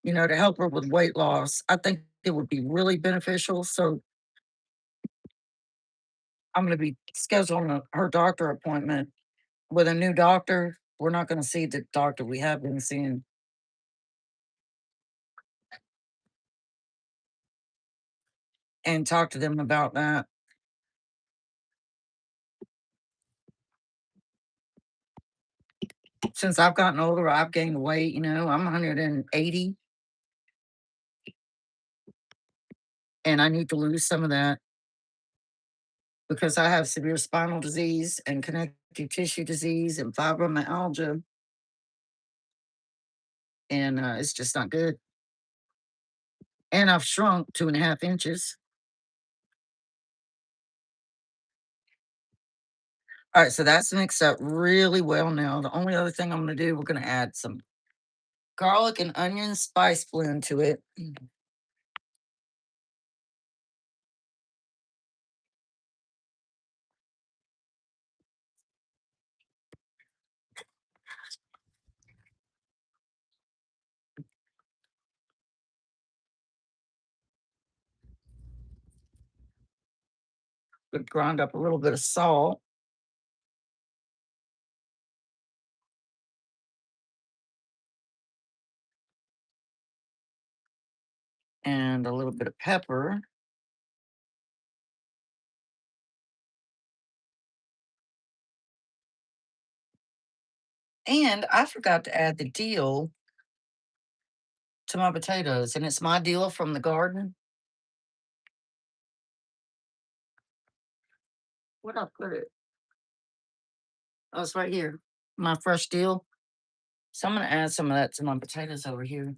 to help her with weight loss. I think it would be really beneficial, so I'm gonna be scheduling her doctor appointment with a new doctor. We're not gonna see the doctor we have been seeing and talk to them about that. Since I've gotten older, I've gained weight, I'm 180 and I need to lose some of that because I have severe spinal disease and connective tissue disease and fibromyalgia, and it's just not good. And I've shrunk 2.5 inches. All right, so that's mixed up really well now. The only other thing I'm going to do, we're going to add some garlic and onion spice blend to it. Grind up a little bit of salt and a little bit of pepper. And I forgot to add the dill to my potatoes, and it's my dill from the garden. Where'd I put it? Oh, it's right here. My fresh dill. So I'm gonna add some of that to my potatoes over here.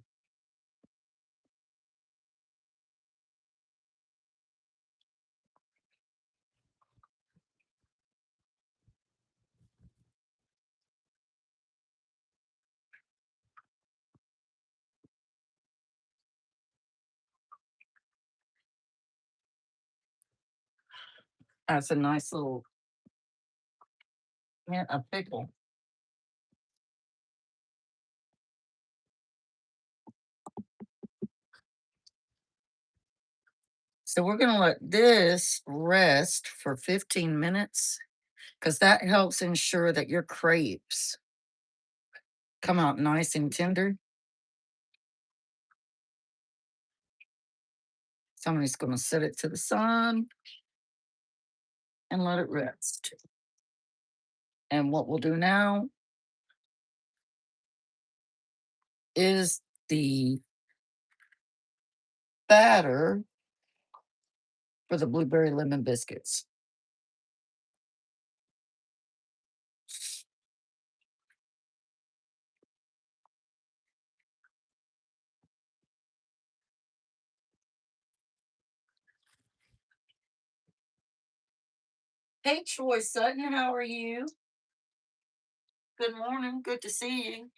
That's a nice little hint of pickle. So we're gonna let this rest for 15 minutes because that helps ensure that your crepes come out nice and tender. So I'm just gonna set it to the sun and let it rest. And what we'll do now is the batter for the blueberry lemon biscuits. Hey, Troy Sutton, how are you? Good morning. Good to see you.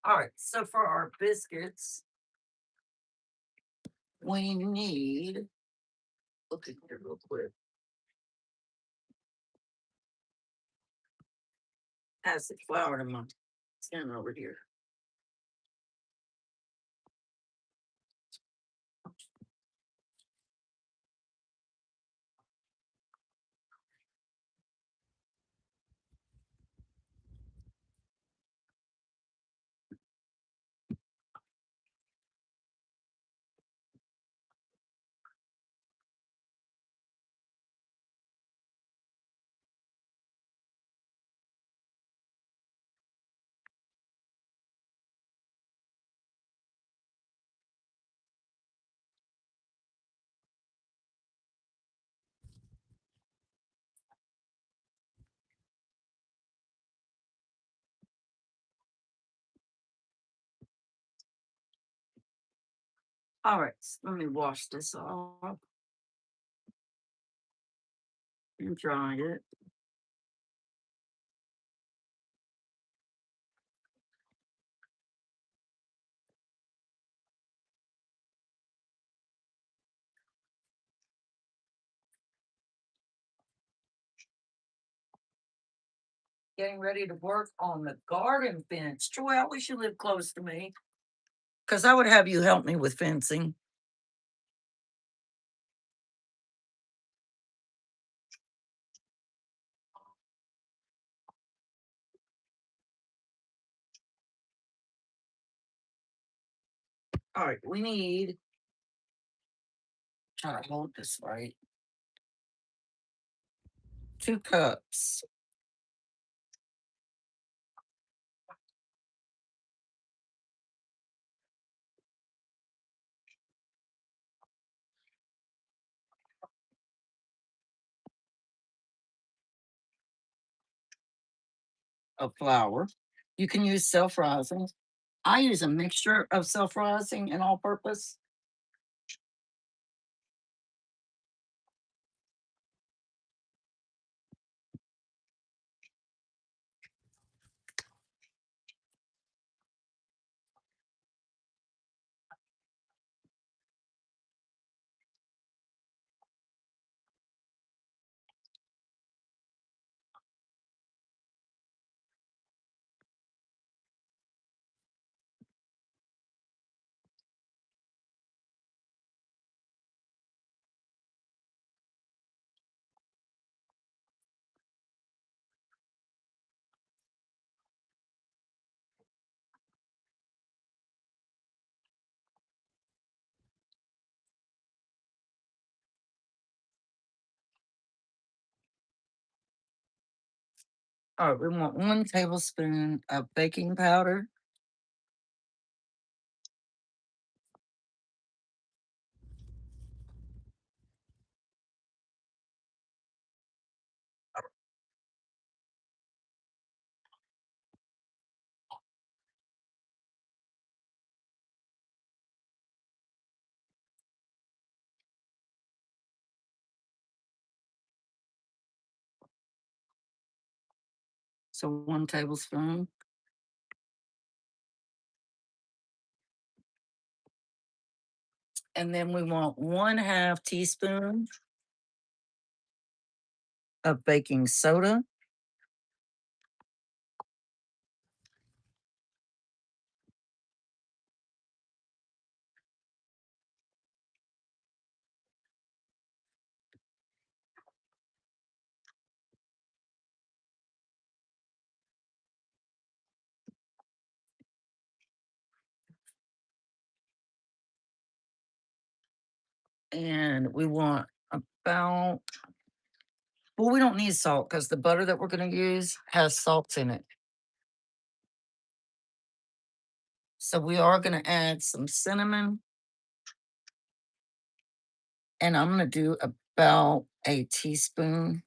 All right. So for our biscuits, we need, look at here real quick. Pass the flour to my skin over here. All right, let me wash this off and dry it. Getting ready to work on the garden fence. Joy, I wish you lived close to me because I would have you help me with fencing. All right, we need, try to hold this right, 2 cups of flour. You can use self-rising. I use a mixture of self-rising and all-purpose. All right, we want 1 tablespoon of baking powder. So 1 tablespoon. And then we want 1/2 teaspoon of baking soda. And we want about, well, we don't need salt because the butter that we're going to use has salts in it. So we are going to add some cinnamon. And I'm going to do about a teaspoon.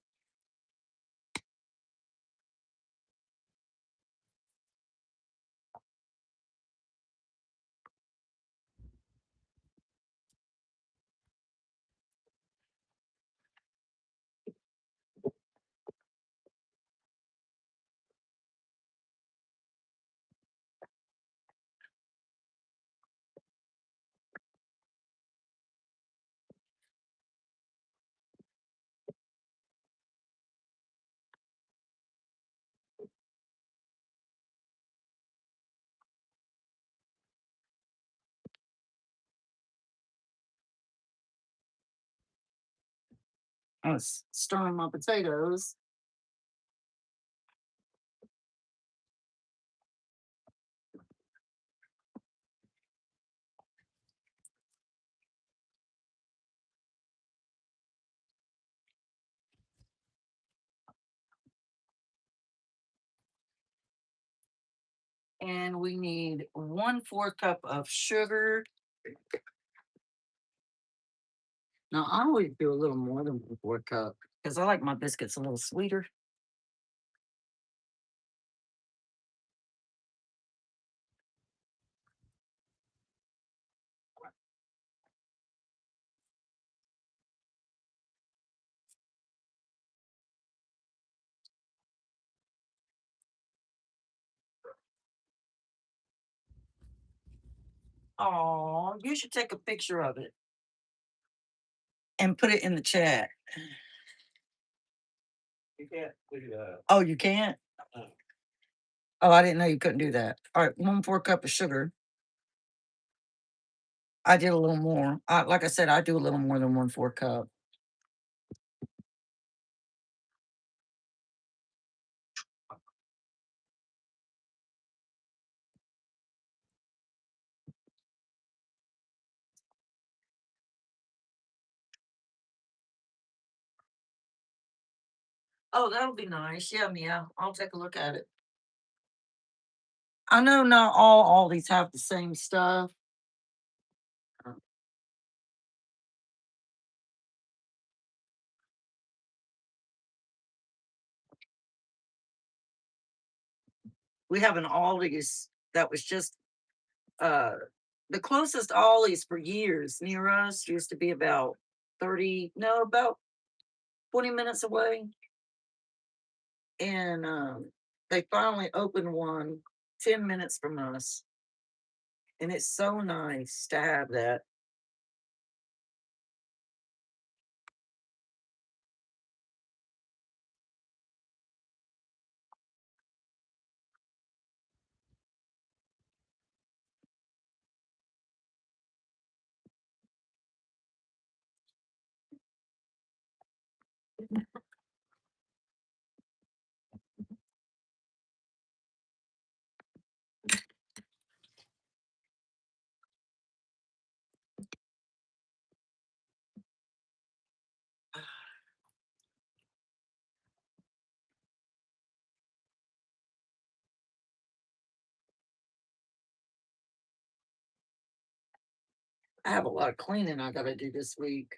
I was stirring my potatoes. And we need 1/4 cup of sugar. Now, I always do a little more than 1/4 cup because I like my biscuits a little sweeter. Oh, you should take a picture of it and put it in the chat. You can't do that. Oh, you can't? No. Oh, I didn't know you couldn't do that. All right, 1/4 cup of sugar. I did a little more. Like I said, I do a little more than 1/4 cup. Oh, that'll be nice. Yeah. I'll take a look at it. I know not all these have the same stuff. We have an Aldi's that was just uh the closest Ollie's for years near us used to be about 30, no, about 20 minutes away. And they finally opened one 10 minutes from us. And it's so nice to have that. I have a lot of cleaning I gotta do this week.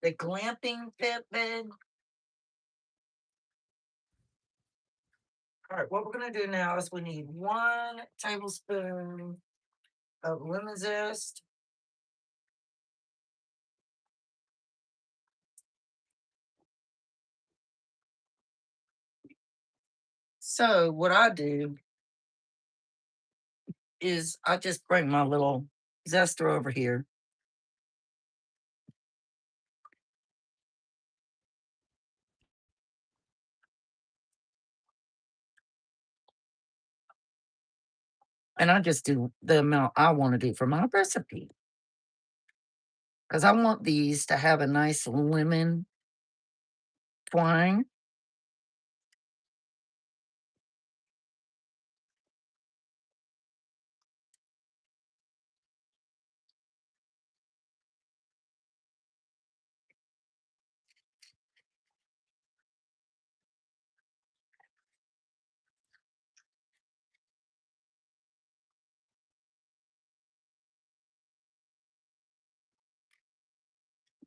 The glamping pit bed. All right, what we're gonna do now is we need 1 tablespoon of lemon zest. So what I do is I just bring my little zester over here. And I just do the amount I want to do for my recipe. Because I want these to have a nice lemon twine.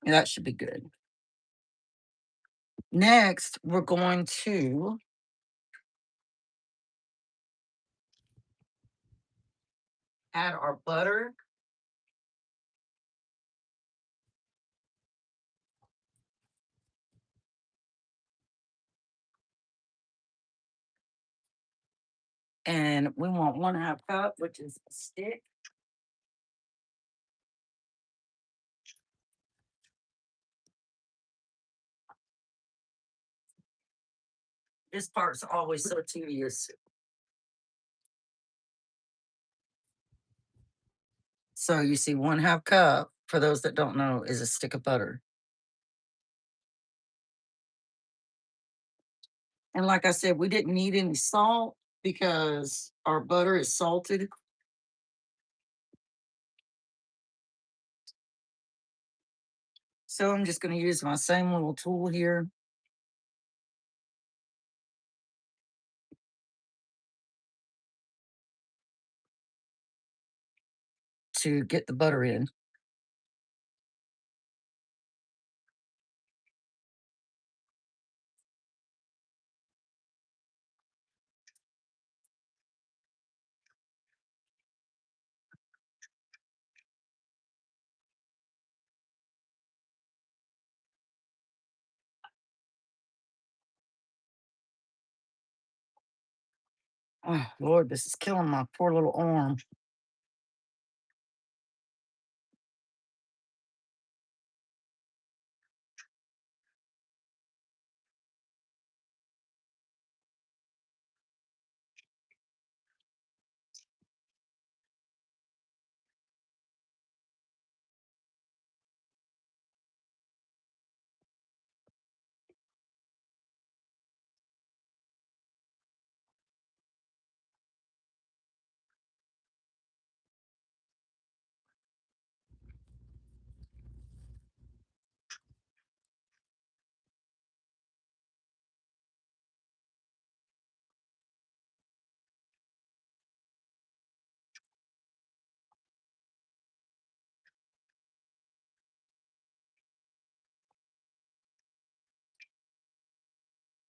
That should be good. Next, we're going to add our butter. And we want 1/2 cup, which is a stick. This part's always so tedious. So you see 1/2 cup, for those that don't know, is a stick of butter. And like I said, we didn't need any salt because our butter is salted. So I'm just going to use my same little tool here. To get the butter in. Oh, Lord, this is killing my poor little arm.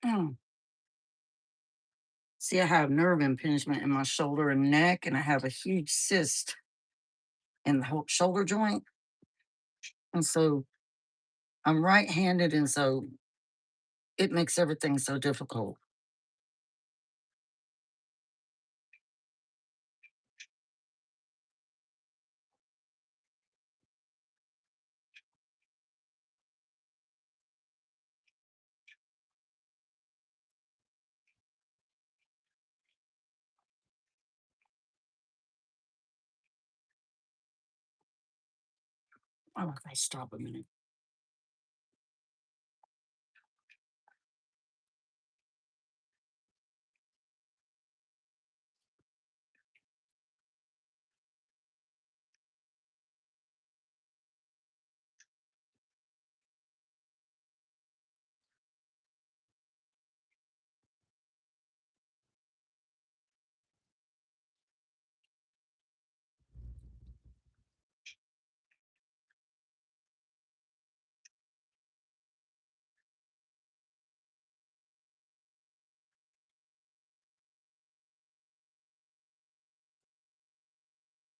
Mm. See, I have nerve impingement in my shoulder and neck, and I have a huge cyst in the whole shoulder joint. And so I'm right handed, and so it makes everything so difficult. Oh, okay, stop a minute.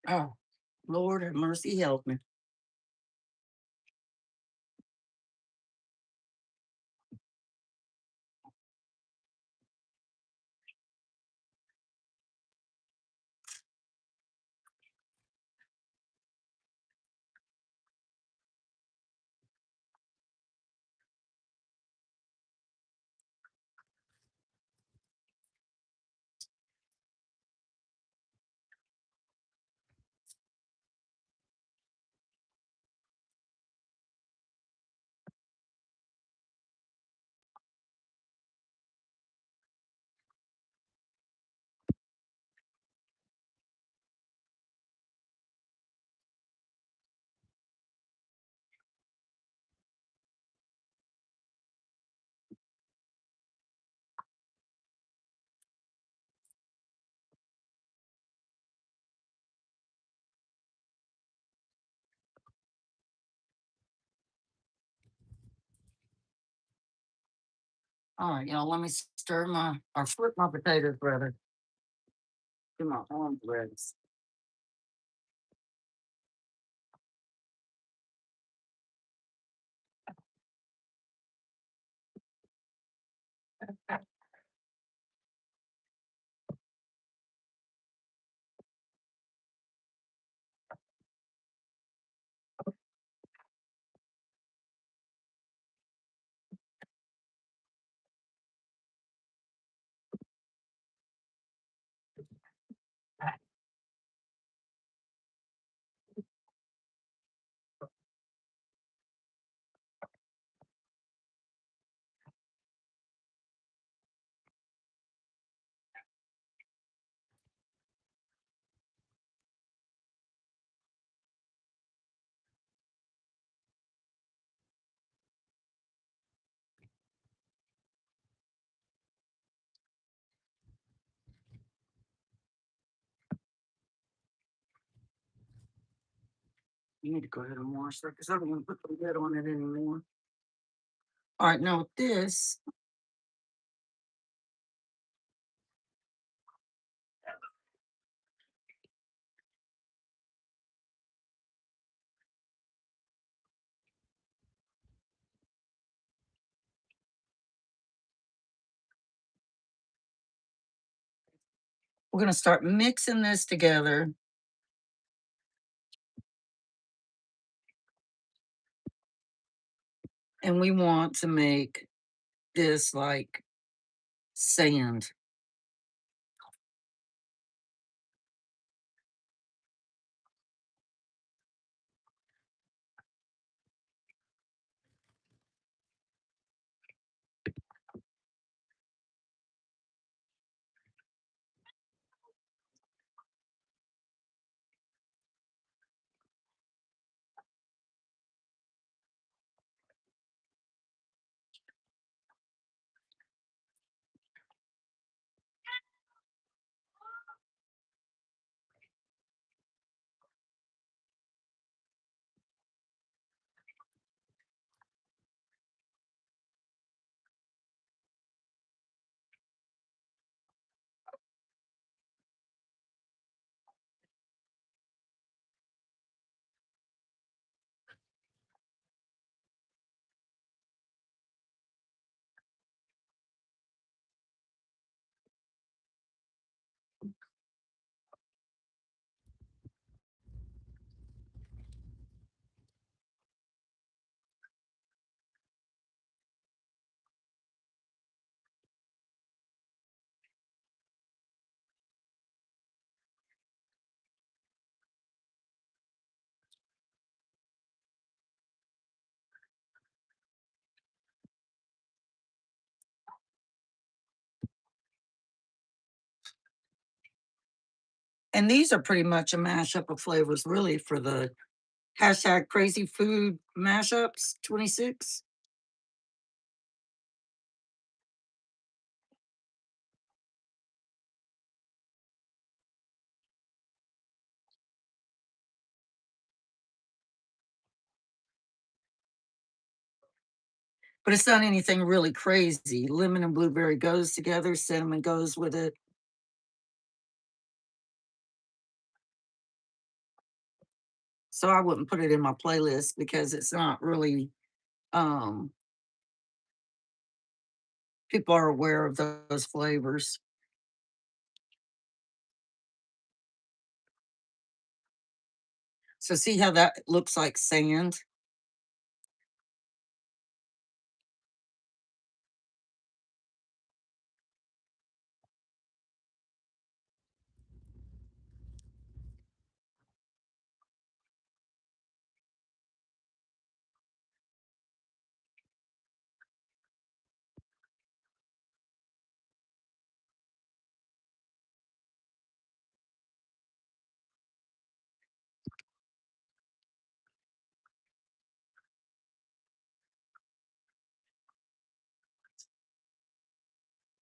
Oh, Lord have mercy, help me. All right, y'all, let me stir my, or flip my potatoes, rather. Do my cornbreads. You need to go ahead and wash that because I don't want to put the lid on it anymore. All right, now with this, We're gonna start mixing this together. And we want to make this like sand. And these are pretty much a mashup of flavors, really, for the hashtag crazy food mashups 26. But it's not anything really crazy. Lemon and blueberry goes together, cinnamon goes with it. So I wouldn't put it in my playlist because it's not really um people are aware of those flavors. So see how that looks like sand?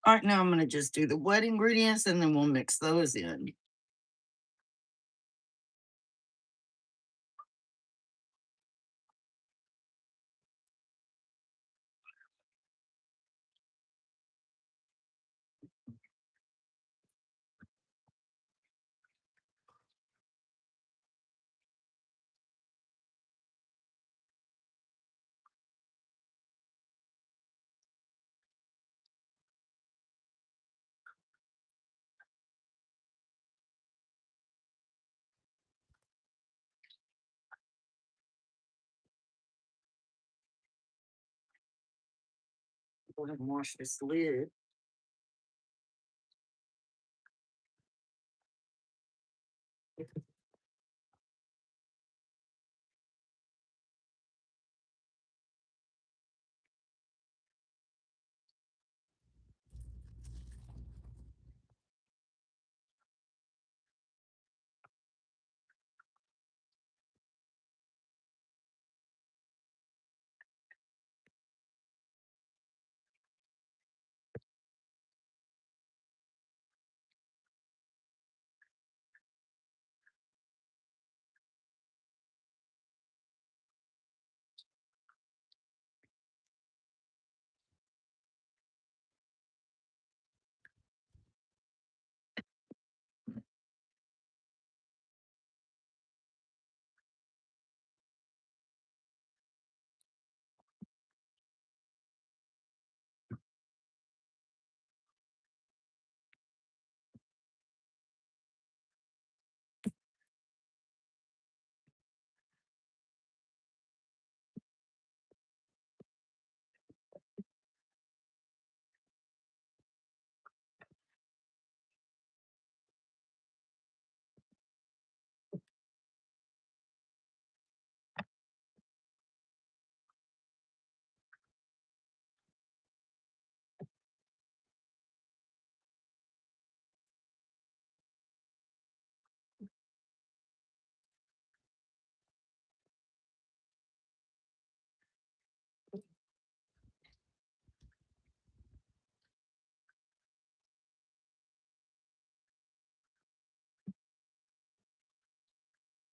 All right, now I'm gonna just do the wet ingredients and then we'll mix those in. Go ahead and wash this lid.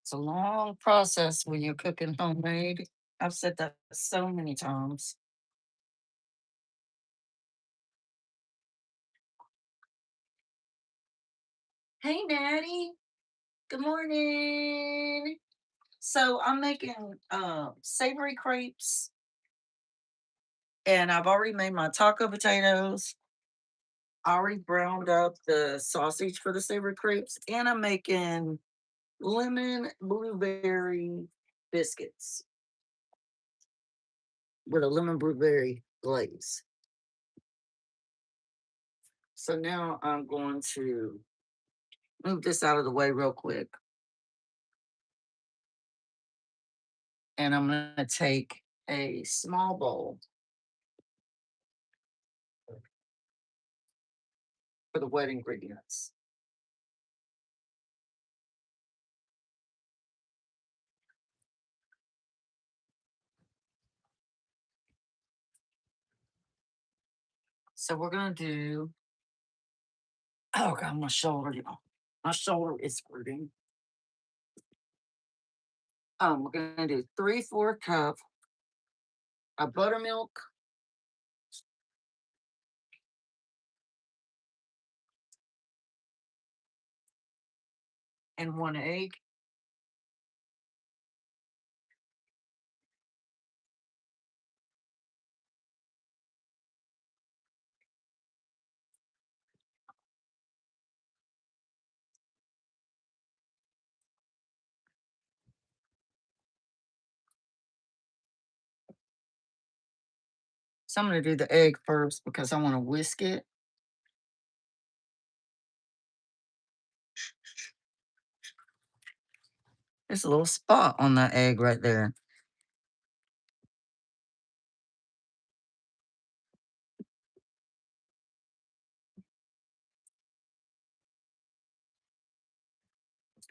It's a long process when you're cooking homemade. I've said that so many times. Hey, Natty. Good morning. So I'm making savory crepes, and I've already made my taco potatoes. I already browned up the sausage for the savory crepes, and I'm making lemon blueberry biscuits with a lemon blueberry glaze. So now I'm going to move this out of the way real quick. And I'm going to take a small bowl for the wet ingredients. So we're going to do, oh God, my shoulder, y'all. My shoulder is hurting. We're going to do 3/4 cup of buttermilk, and 1 egg. So I'm going to do the egg first because I want to whisk it. There's a little spot on that egg right there.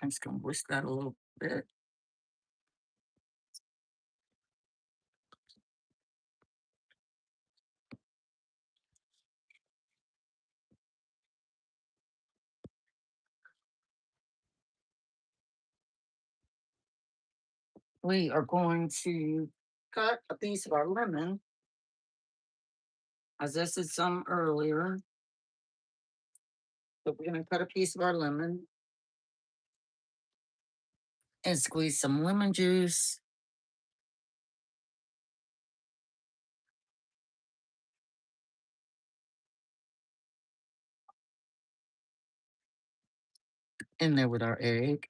I'm just going to whisk that a little bit. We are going to cut a piece of our lemon, as I said some earlier. But we're going to cut a piece of our lemon and squeeze some lemon juice. In there with our egg.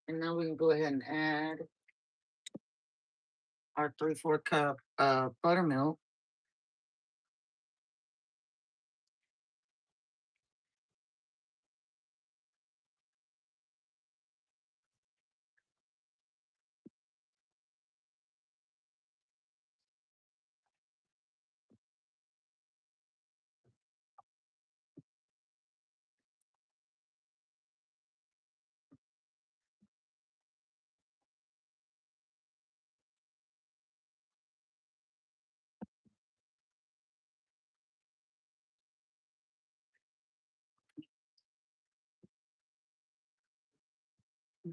And now we can go ahead and add our 3/4 cup of buttermilk.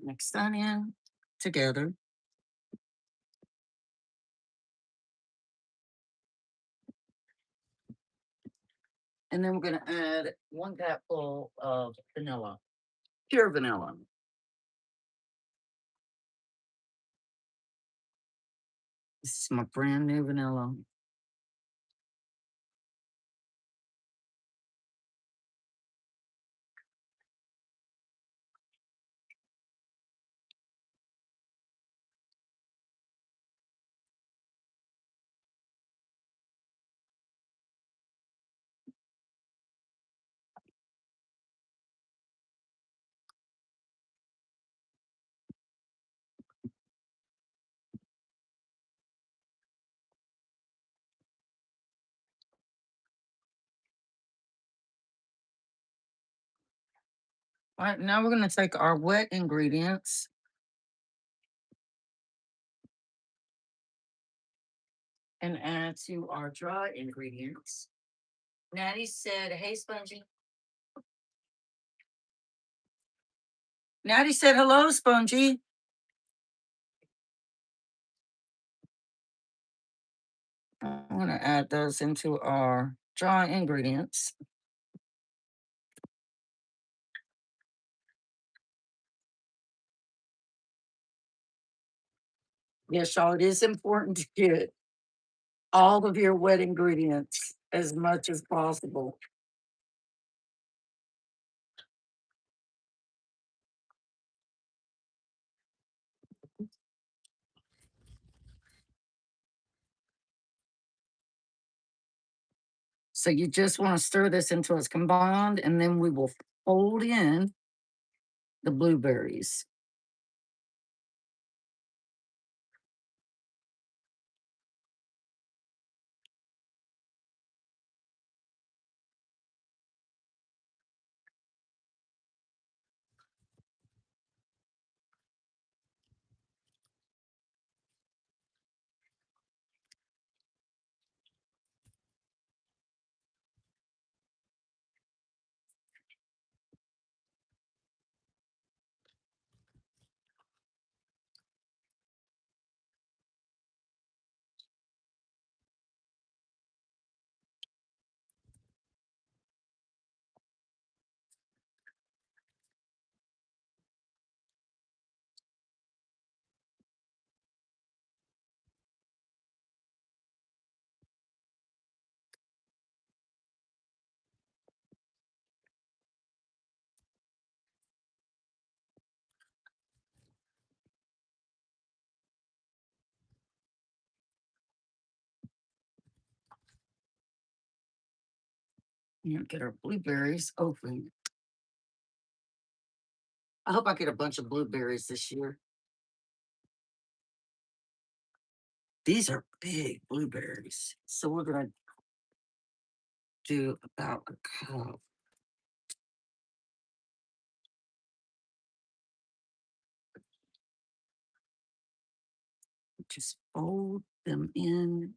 Mix that in together. And then we're going to add 1 cupful of vanilla, pure vanilla. This is my brand new vanilla. All right, now we're going to take our wet ingredients and add to our dry ingredients. Natty said, hey, Spongy. Natty said, hello, Spongy. I'm going to add those into our dry ingredients. Yes, y'all, it is important to get all of your wet ingredients as much as possible. So you just want to stir this until it's combined, and then we will fold in the blueberries. Get our blueberries open. I hope I get a bunch of blueberries this year. These are big blueberries. So we're going to do about a cup. Just fold them in.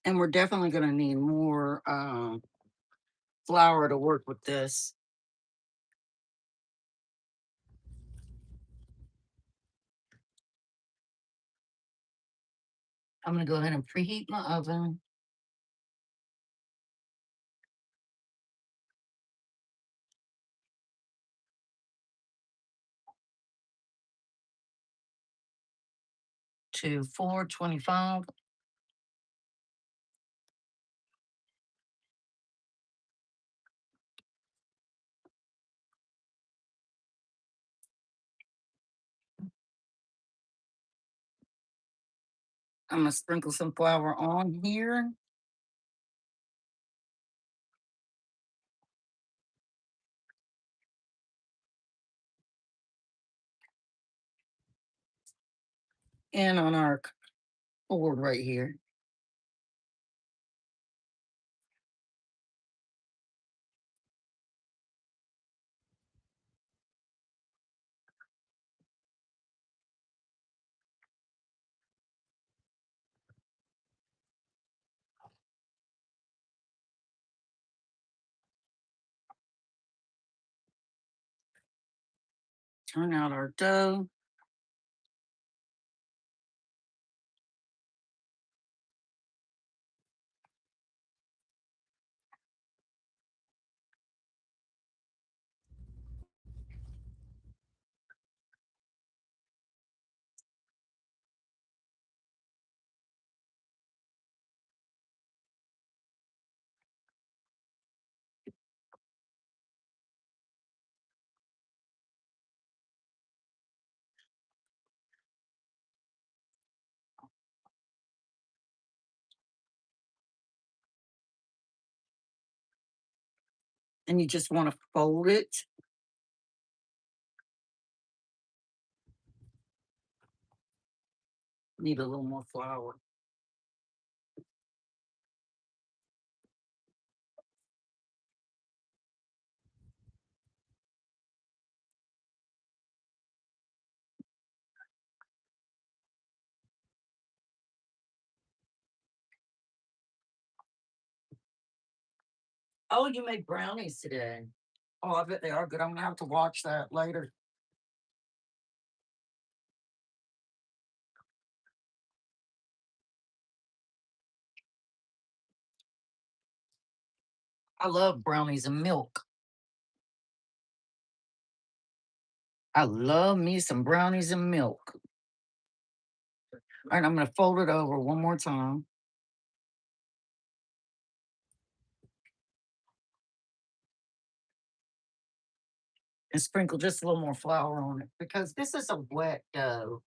And we're definitely going to need more flour to work with this. I'm going to go ahead and preheat my oven. To 425. I'm going to sprinkle some flour on here. And on our board right here. Turn out our dough. and you just want to fold it. Need a little more flour. Oh, you made brownies today. Oh, I bet they are good. I'm gonna have to watch that later. I love brownies and milk. I love me some brownies and milk. All right, I'm gonna fold it over one more time and sprinkle just a little more flour on it because this is a wet dough.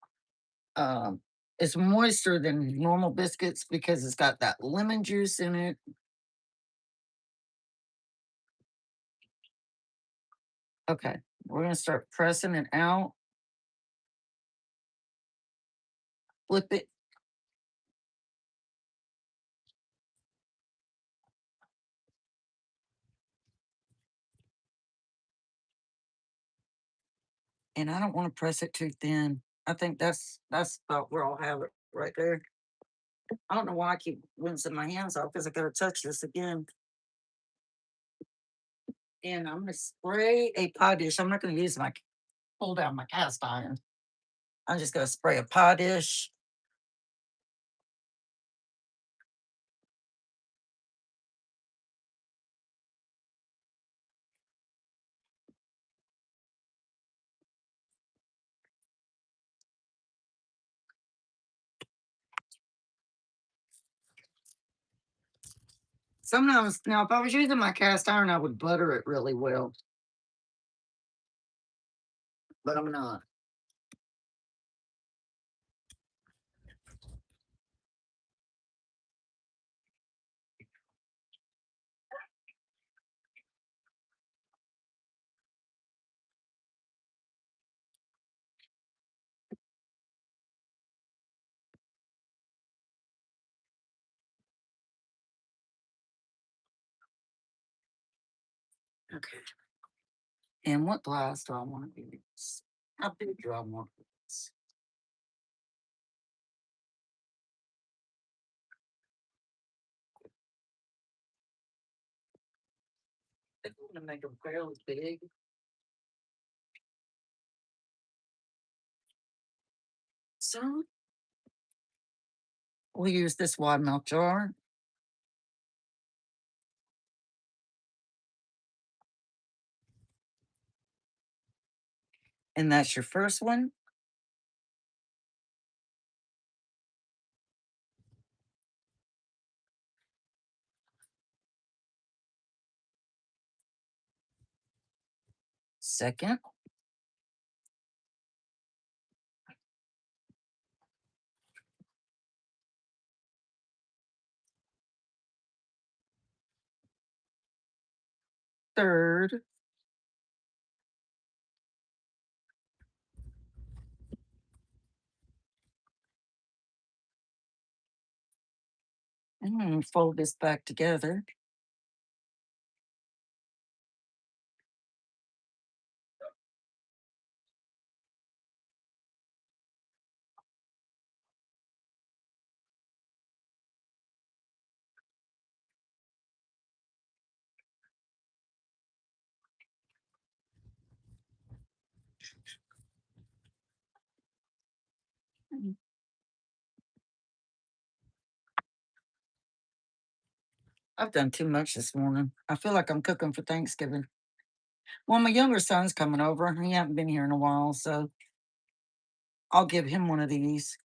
Um, it's moister than normal biscuits because it's got that lemon juice in it. Okay, we're gonna start pressing it out. Flip it. And I don't want to press it too thin. I think that's about where I'll have it right there. I don't know why I keep rinsing my hands off because I gotta touch this again. And I'm gonna spray a pie dish. I'm not gonna use my pull down my cast iron. I'm just gonna spray a pie dish. Sometimes now if I was using my cast iron, I would butter it really well, but I'm not. Okay. And what glass do I want to use? How big do I want this? I think I'm gonna make them fairly big. So we'll use this wide mouth jar. And that's your first one. Second. Third. I'm gonna fold this back together. Mm, I've done too much this morning. I feel like I'm cooking for Thanksgiving. Well, my younger son's coming over. He hasn't been here in a while, so I'll give him one of these.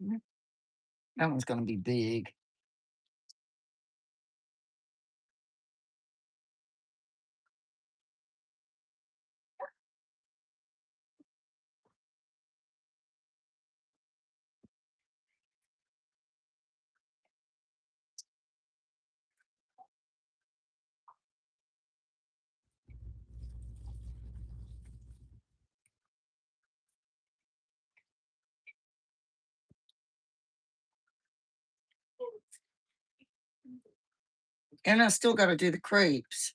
Mm, that one's gonna be big. And I still got to do the crepes.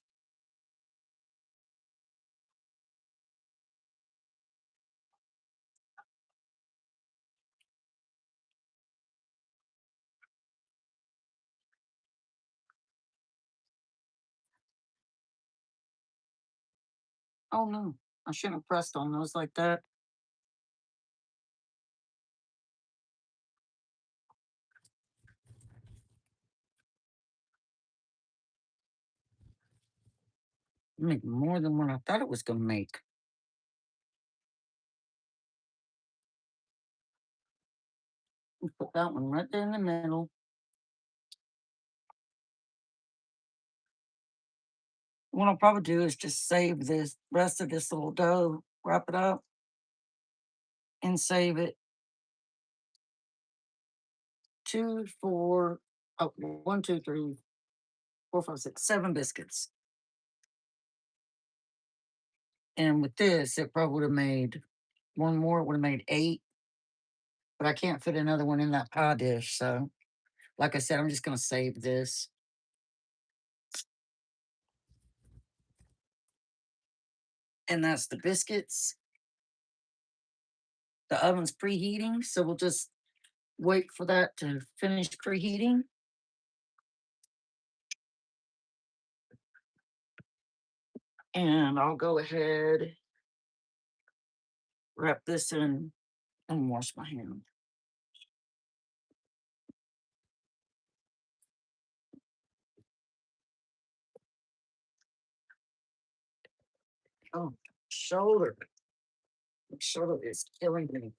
Oh no, I shouldn't have pressed on those like that. Make more than what I thought it was going to make. Put that one right there in the middle. What I'll probably do is just save this rest of this little dough, wrap it up, and save it. 2, 4, oh, 1, 2, 3, 4, 5, 6, 7 biscuits. And with this, it probably would have made one more, it would have made 8, but I can't fit another one in that pie dish. So, like I said, I'm just going to save this. And that's the biscuits. The oven's preheating, so we'll just wait for that to finish preheating. And I'll go ahead, wrap this in, and wash my hand. Oh, shoulder. My shoulder is killing me.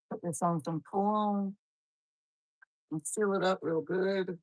Put this on some foil and seal it up real good.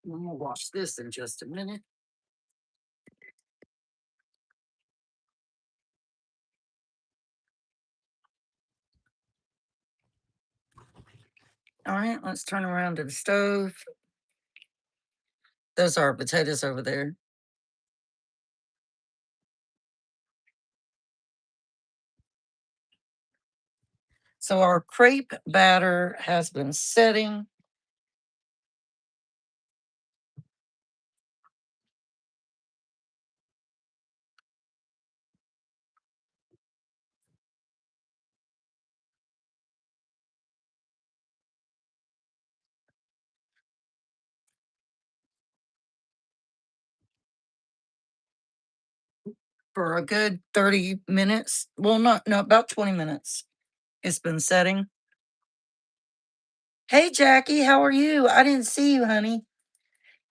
I'm gonna wash this in just a minute. All right, let's turn around to the stove. Those are potatoes over there. So our crepe batter has been setting. For a good 30 minutes. Well, not no, about 20 minutes. It's been setting. Hey Jackie, how are you? I didn't see you, honey.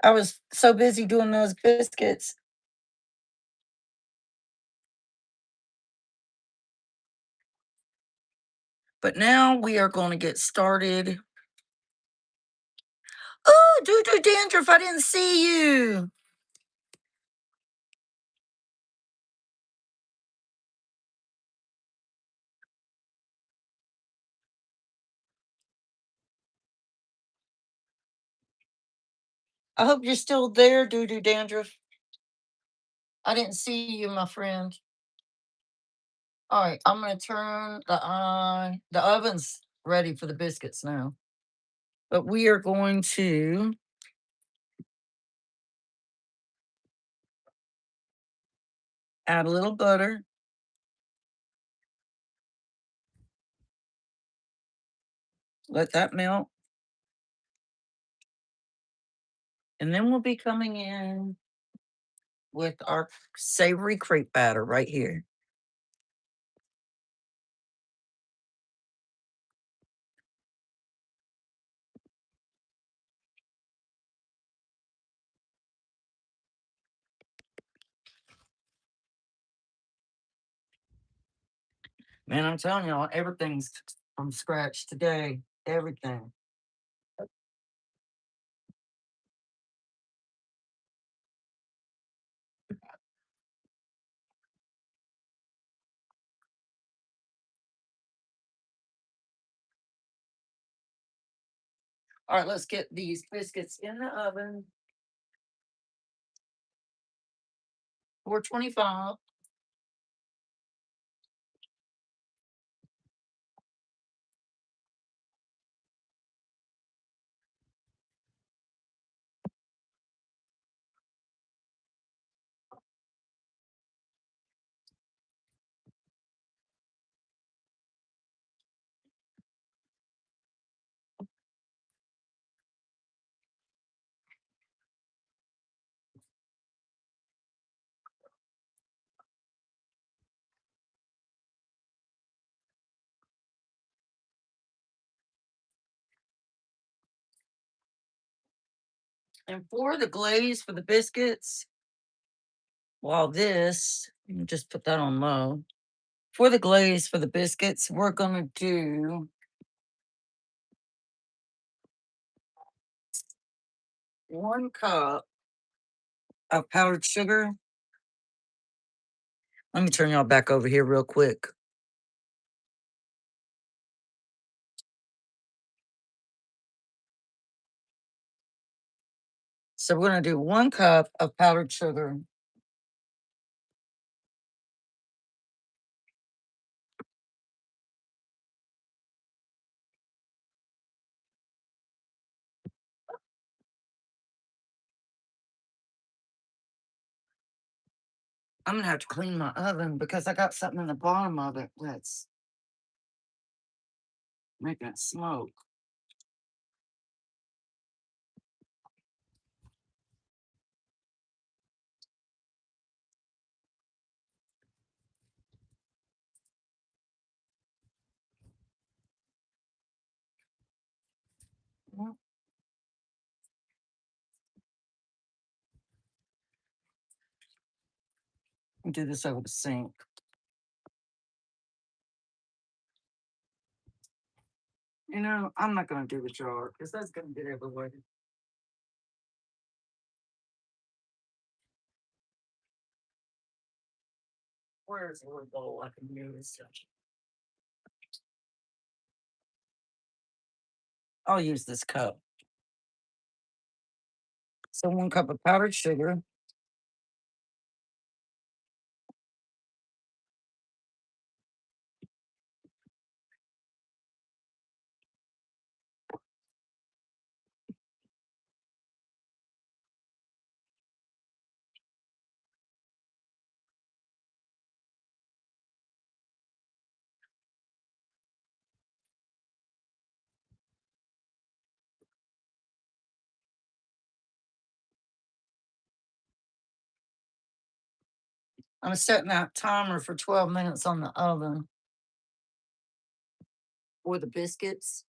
I was so busy doing those biscuits. But now we are going to get started. Oh, doo dandruff, I didn't see you. I hope you're still there, doo dandruff. I didn't see you, my friend. All right, I'm gonna turn the oven's ready for the biscuits now. But we are going to add a little butter. Let that melt. And then we'll be coming in with our savory crepe batter right here. Man, I'm telling y'all, everything's from scratch today. Everything. All right, let's get these biscuits in the oven. 425. And for the glaze for the biscuits, while this, let me just put that on low. For the glaze for the biscuits, we're gonna do 1 cup of powdered sugar. Let me turn y'all back over here real quick. So we're gonna do 1 cup of powdered sugar. I'm gonna have to clean my oven because I got something in the bottom of it that's making it smoke. Well, I'll do this over the sink. You know, I'm not gonna do the jar because that's gonna get everywhere. Where's the little bowl I can use? I'll use this cup. So 1 cup of powdered sugar. I'm setting that timer for 12 minutes on the oven for the biscuits.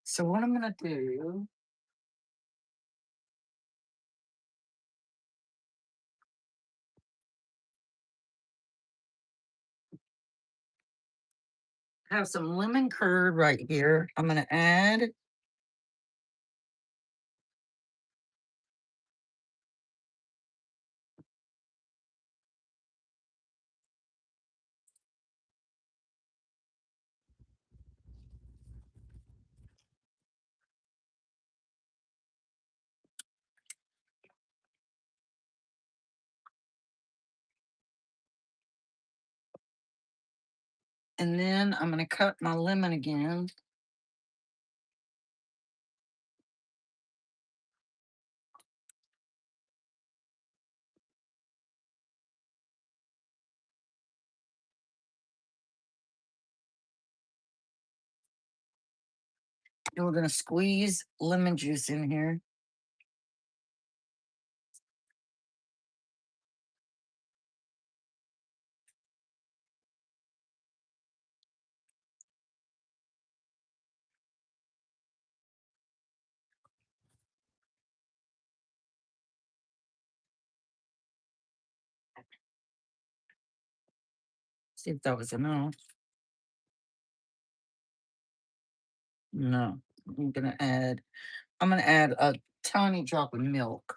So what I'm gonna do, have some lemon curd right here. I'm gonna add and then I'm gonna cut my lemon again. And we're gonna squeeze lemon juice in here. See if that was enough. No, I'm gonna add a tiny drop of milk.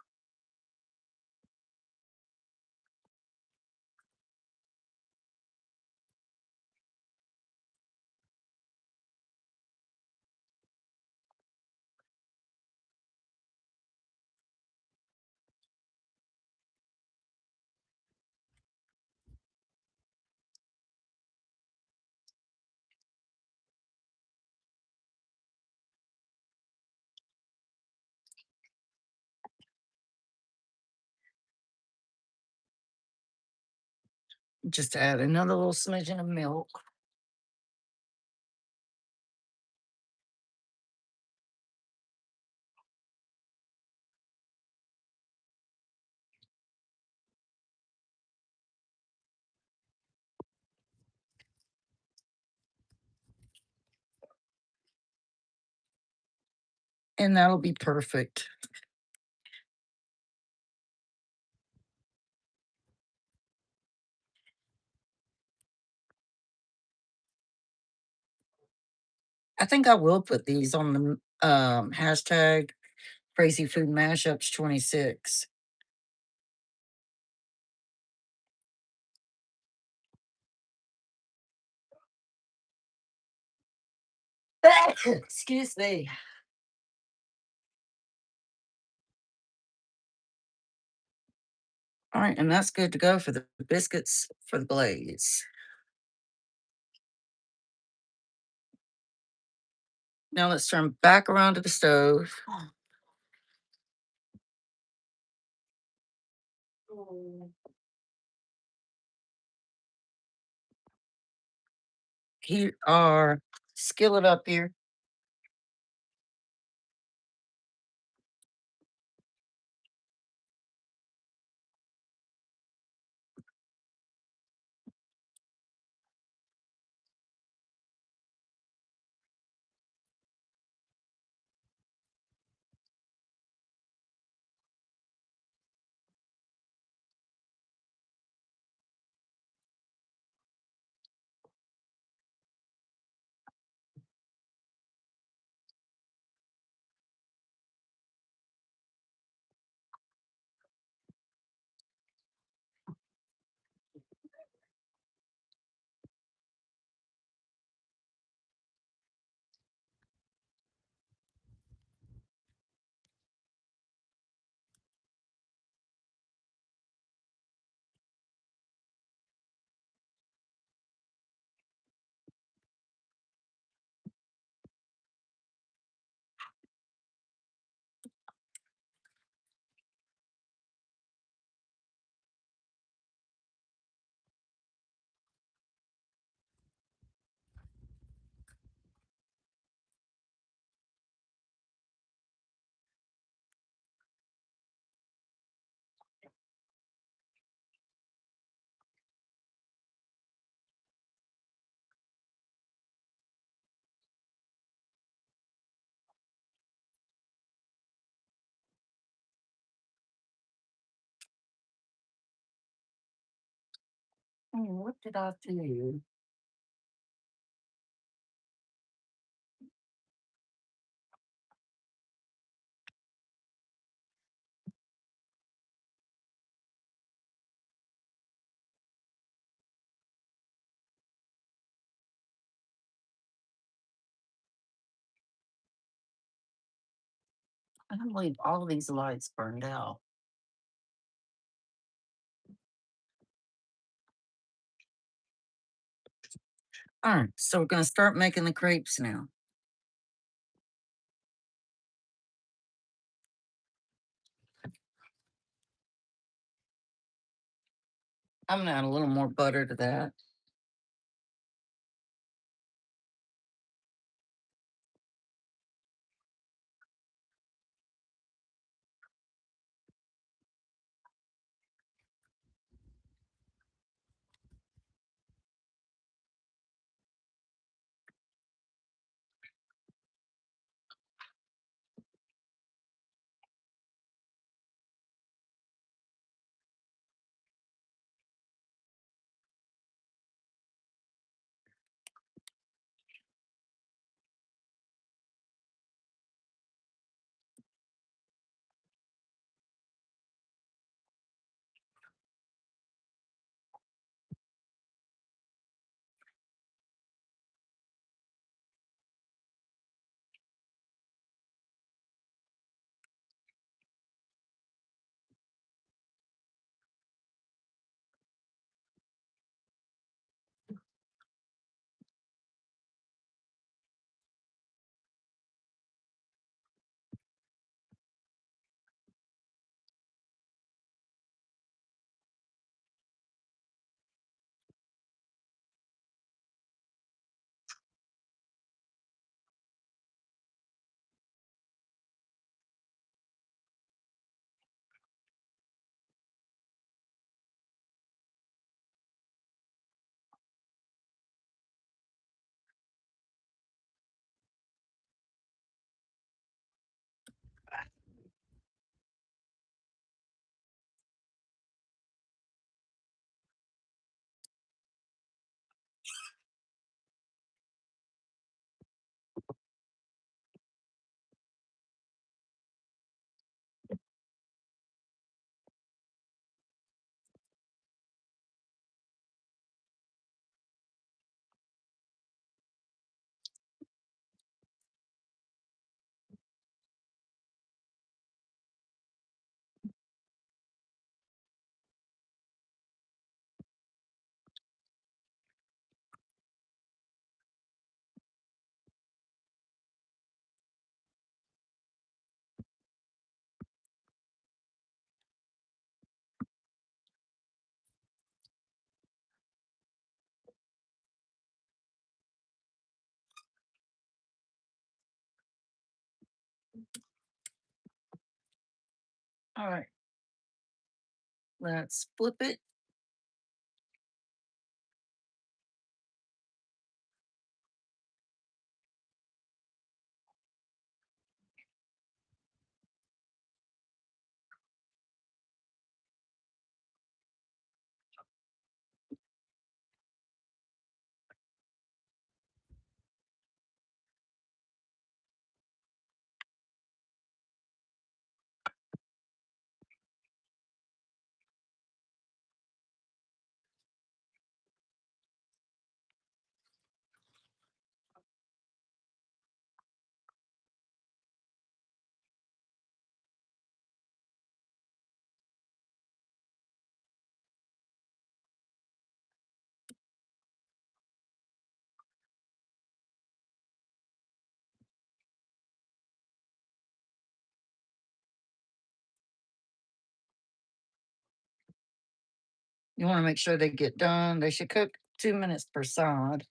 Just add another little smidgen of milk. And that'll be perfect. I think I will put these on the hashtag Crazy Food Mashups 26. Excuse me. All right, and that's good to go for the biscuits for the glaze. Now let's turn back around to the stove. Heat our skillet up here. What did I do? I don't believe all of these lights burned out. All right, so we're gonna start making the crepes now. I'm gonna add a little more butter to that. All right, let's flip it. You want to make sure they get done. They should cook 2 minutes per side.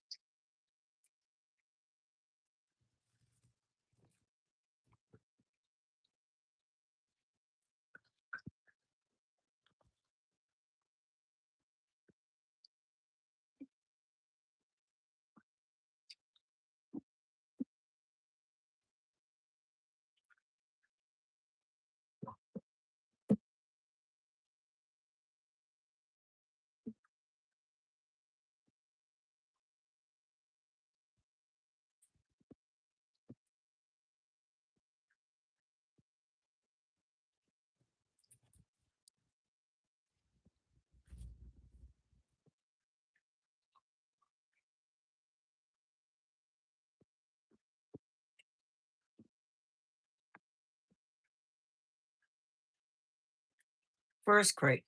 First crepe.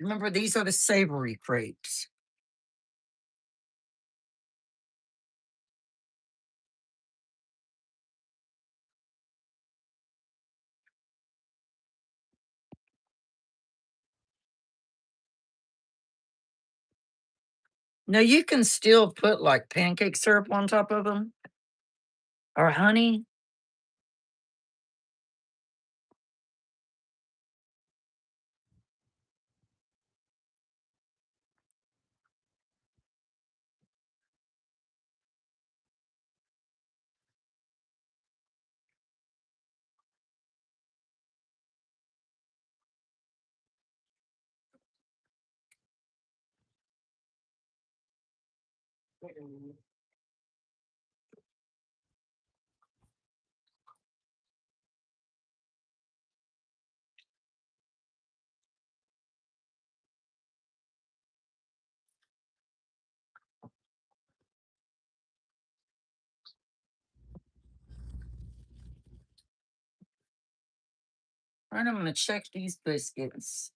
Remember, these are the savory crepes. Now you can still put like pancake syrup on top of them or honey. All right, I'm gonna check these biscuits.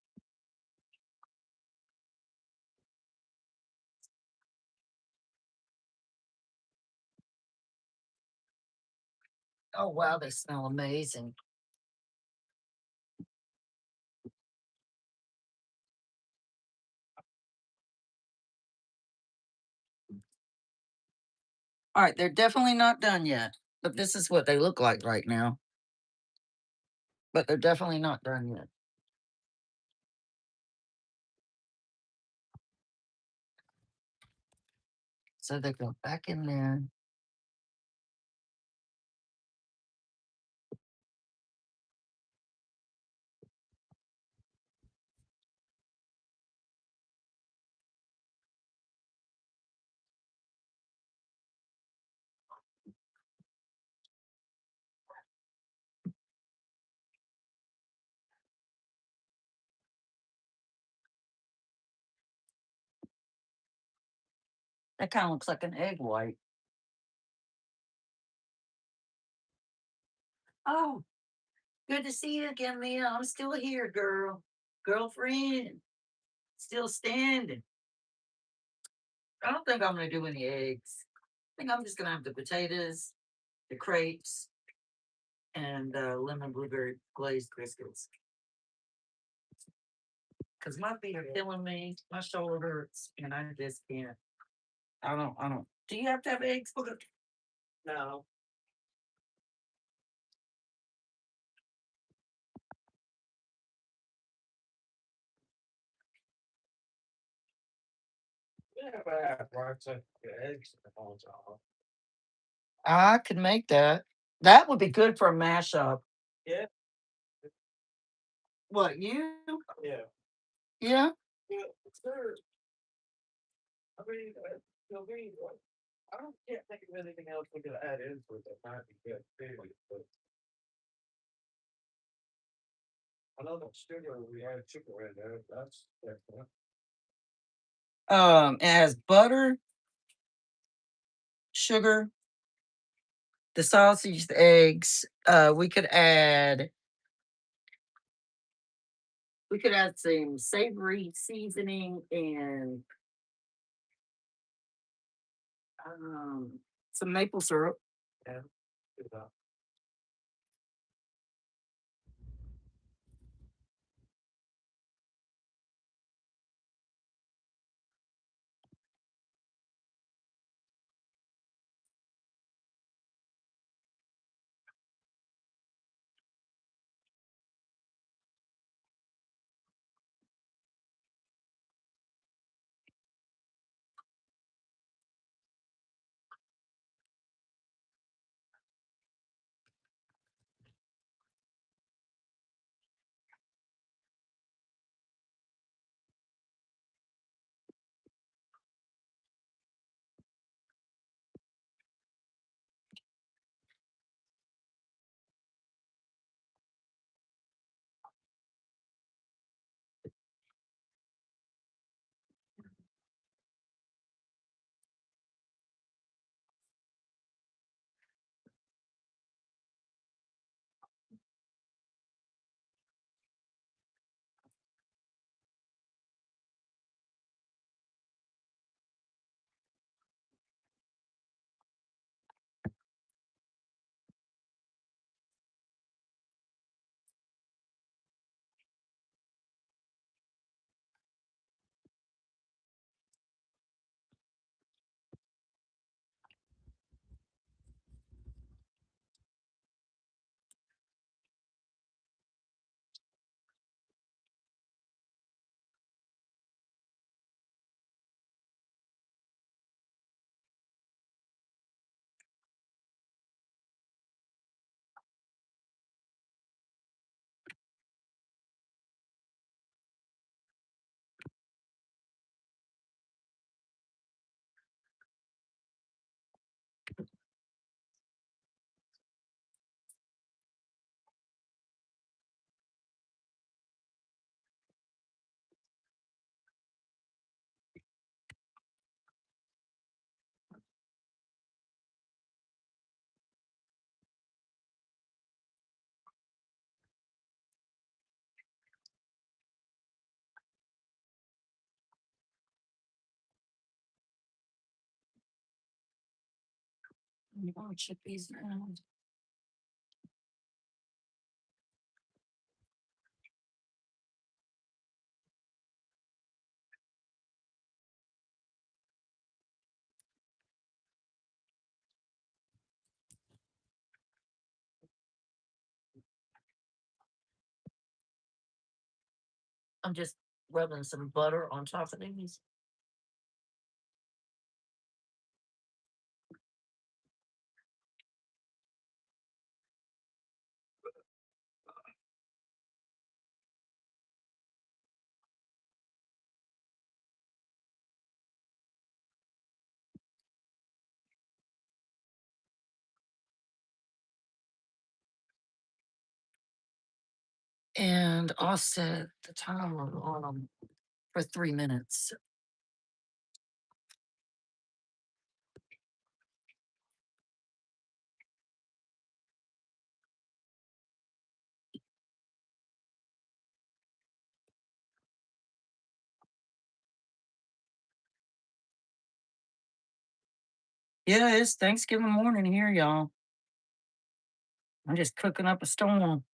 Oh wow, they smell amazing. All right, they're definitely not done yet, but this is what they look like right now. But they're definitely not done yet. So they go back in there. That kind of looks like an egg white. Oh, good to see you again, Mia. I'm still here, girl. Girlfriend. Still standing. I don't think I'm gonna do any eggs. I think I'm just gonna have the potatoes, the crepes, and lemon blueberry glazed biscuits. Cause my feet are killing me. My shoulder hurts, and I just can't. I don't. Do you have to have eggs for the? No. Yeah, but I have rice and eggs and all that. I could make that. That would be good for a mashup. Yeah, What you? yeah, Yeah. yeah, sure. I mean, you me, I don't can't think of anything else we could add into it that might be good, really, but I know the sugar we had sugar in there. That's different. It has butter, sugar, the sausage, the eggs. We could add some savory seasoning and some maple syrup. Yeah, good enough. I'm gonna chip these around. I'm just rubbing some butter on top of these. And I'll set the timer on them for 3 minutes. Yeah, it's Thanksgiving morning here, y'all. I'm just cooking up a storm.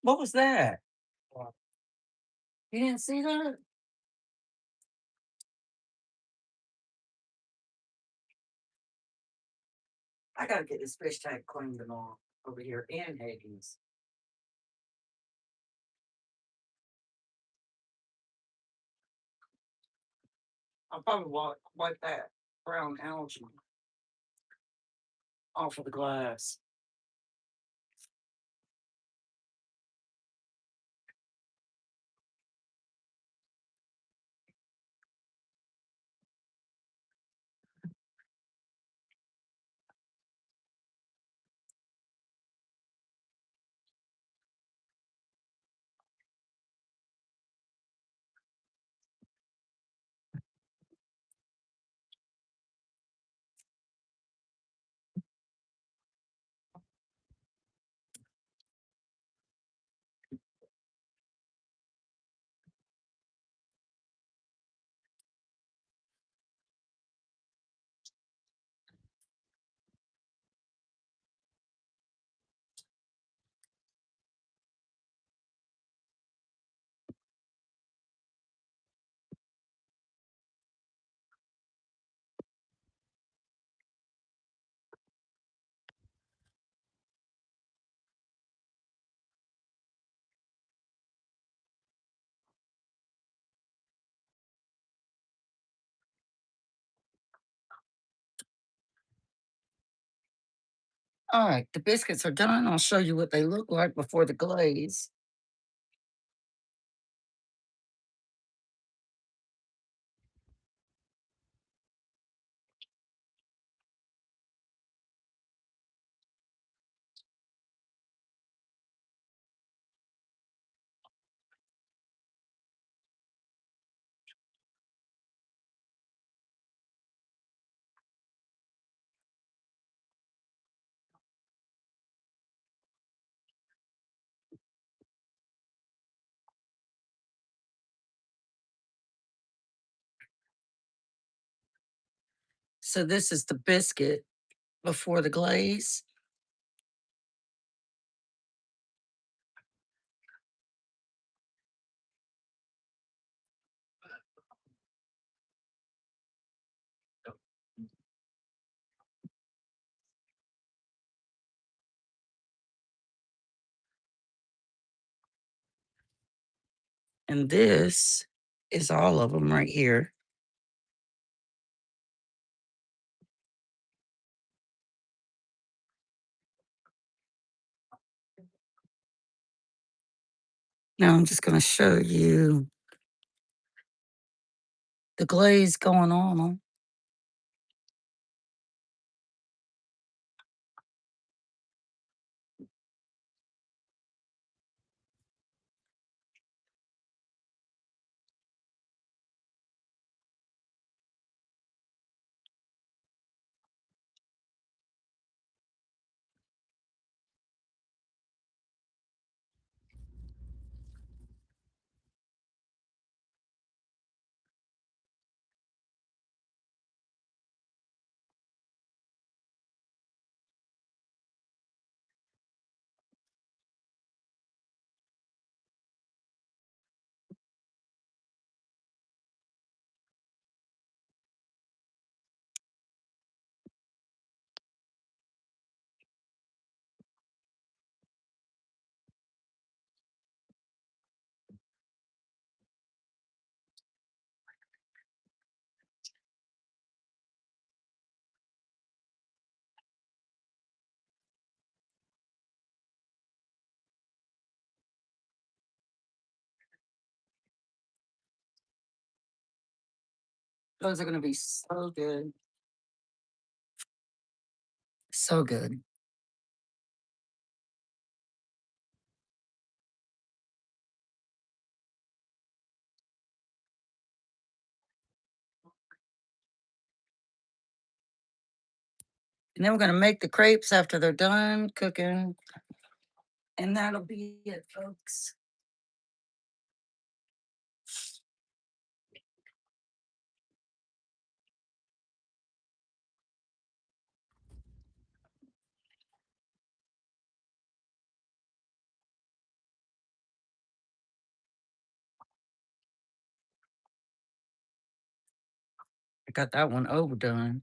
What was that? Wow. You didn't see that? I gotta get this fish tank cleaned tomorrow over here in Hades. I'll probably wipe that brown algae off of the glass. All right, the biscuits are done. I'll show you what they look like before the glaze. So this is the biscuit before the glaze. And this is all of them right here. Now I'm just going to show you the glaze going on them. Those are going to be so good. So good. And then we're going to make the crepes after they're done cooking. And that'll be it, folks. I got that one overdone.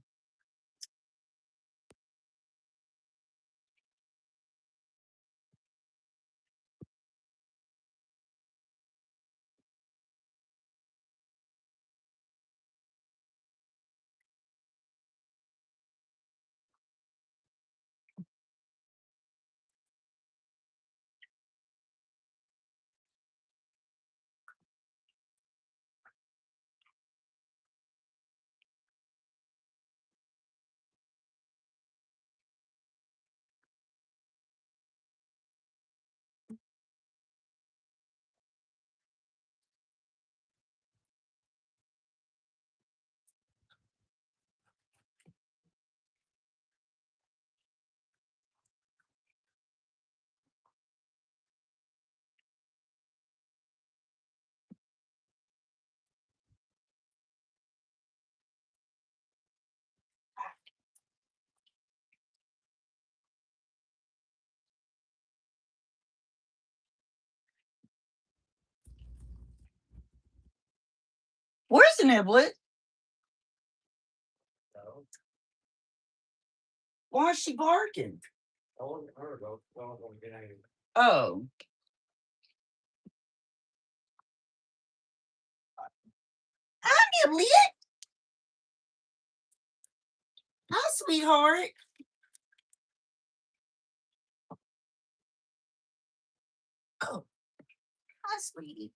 Where's the niblet? No, Why is she barking? I wasn't her though. I was gonna get angry. Oh. Hi, Niblet. Hi, sweetheart. Oh, hi, sweetie.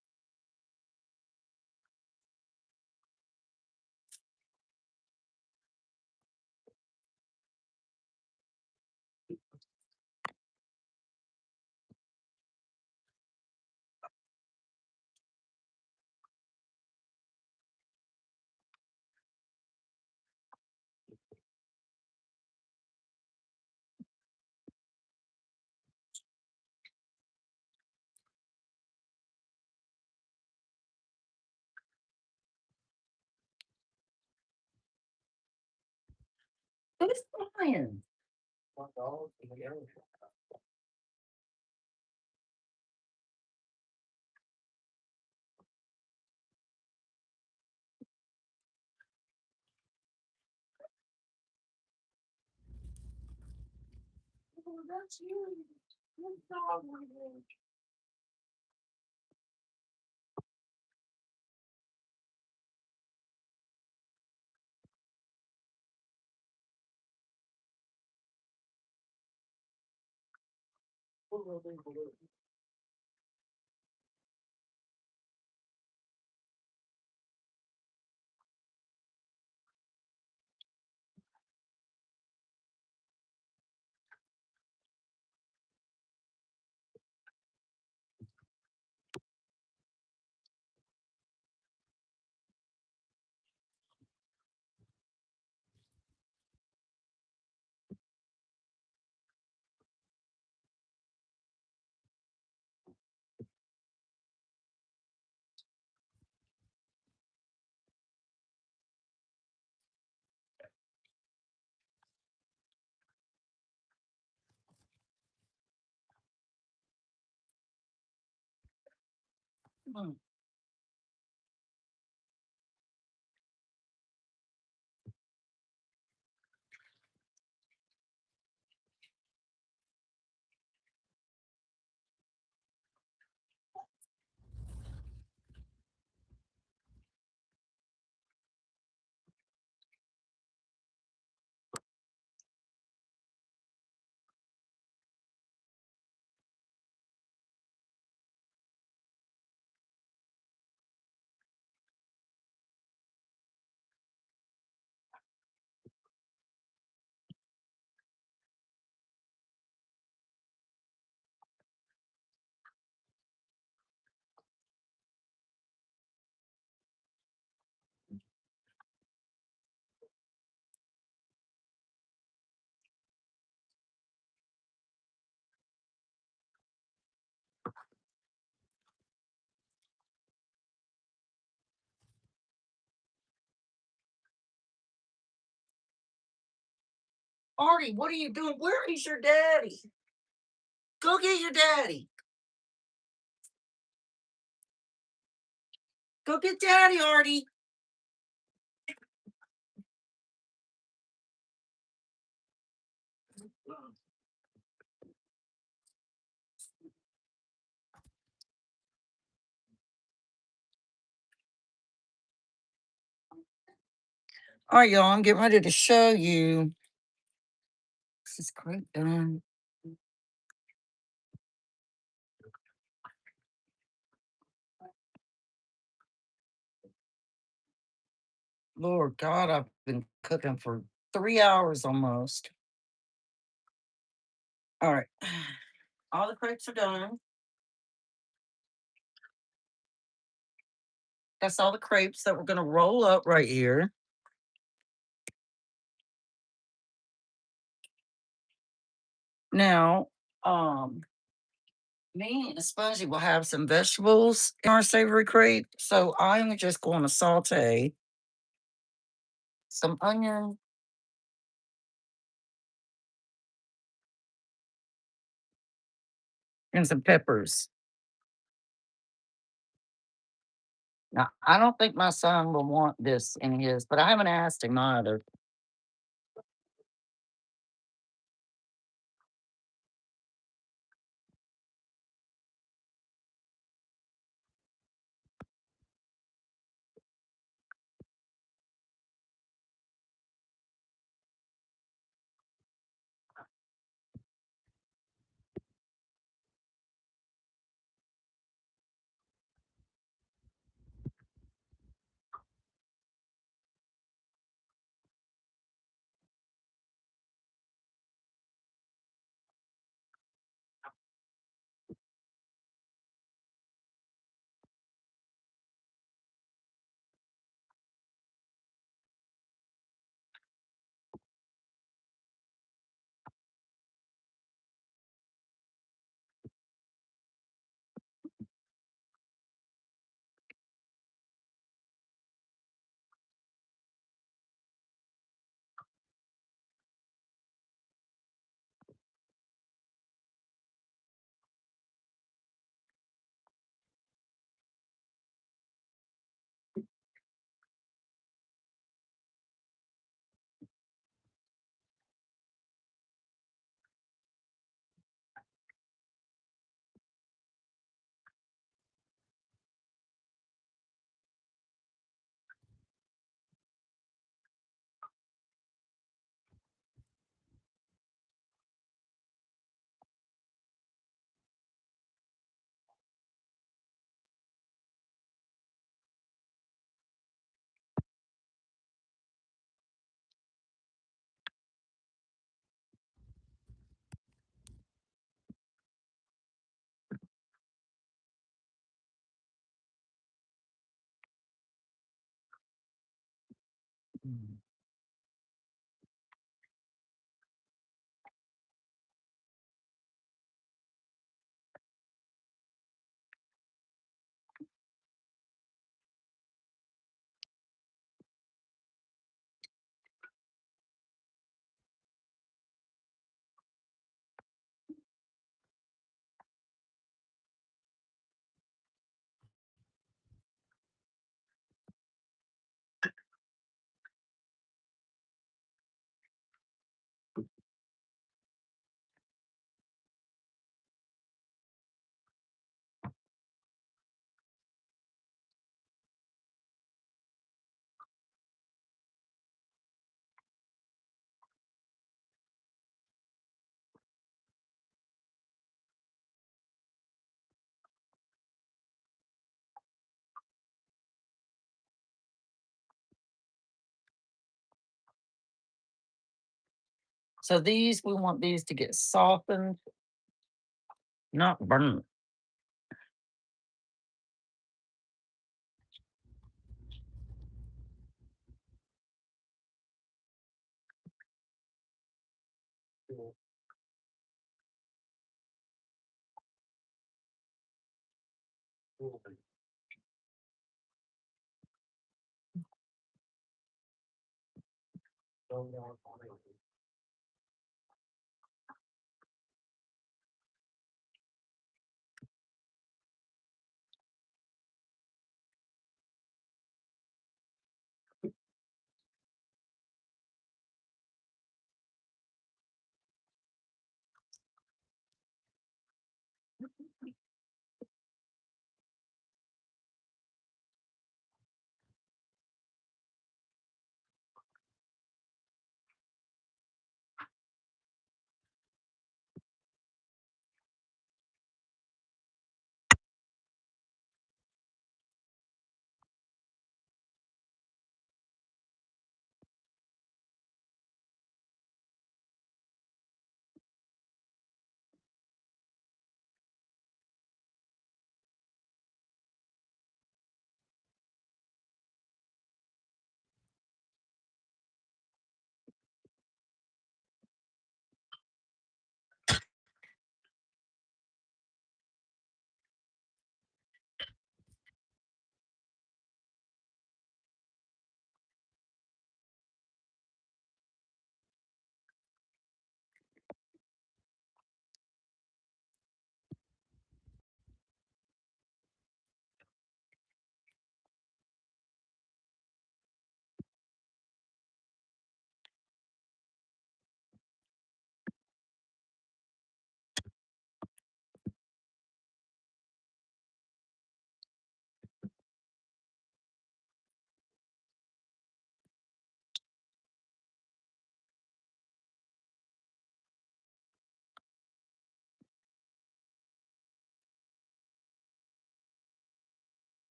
Who's flying? My dog and the other. Oh, that's you. Good dog, my boy. Hmm. Artie, what are you doing? Where is your daddy? Go get your daddy. Go get daddy, Artie. All right, y'all, I'm getting ready to show you. This is great done. Lord God, I've been cooking for 3 hours almost. All right. All the crepes are done. That's all the crepes that we're gonna roll up right here. Now, me and Spongy will have some vegetables in our savory crepe. So I'm just going to saute some onion and some peppers. Now, I don't think my son will want this in his, but I haven't asked him either. So these, we want these to get softened, not burnt. Cool. Cool. Don't want on it.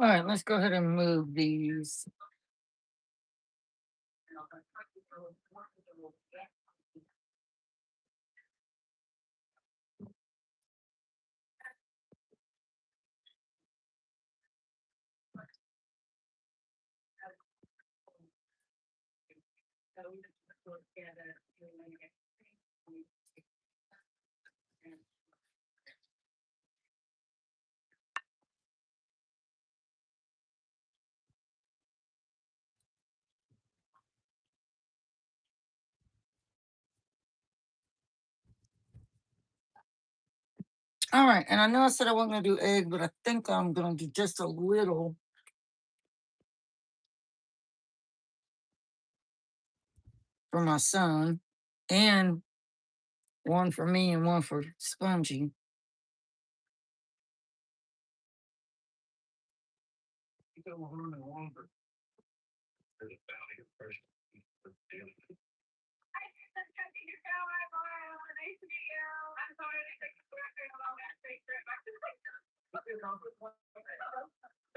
All right, let's go ahead and move these. All right, and I know I said I wasn't gonna do egg, but I think I'm gonna do just a little for my son, and one for me and one for Spongy. You go on and longer. There's a bounty of fresh meat for daily.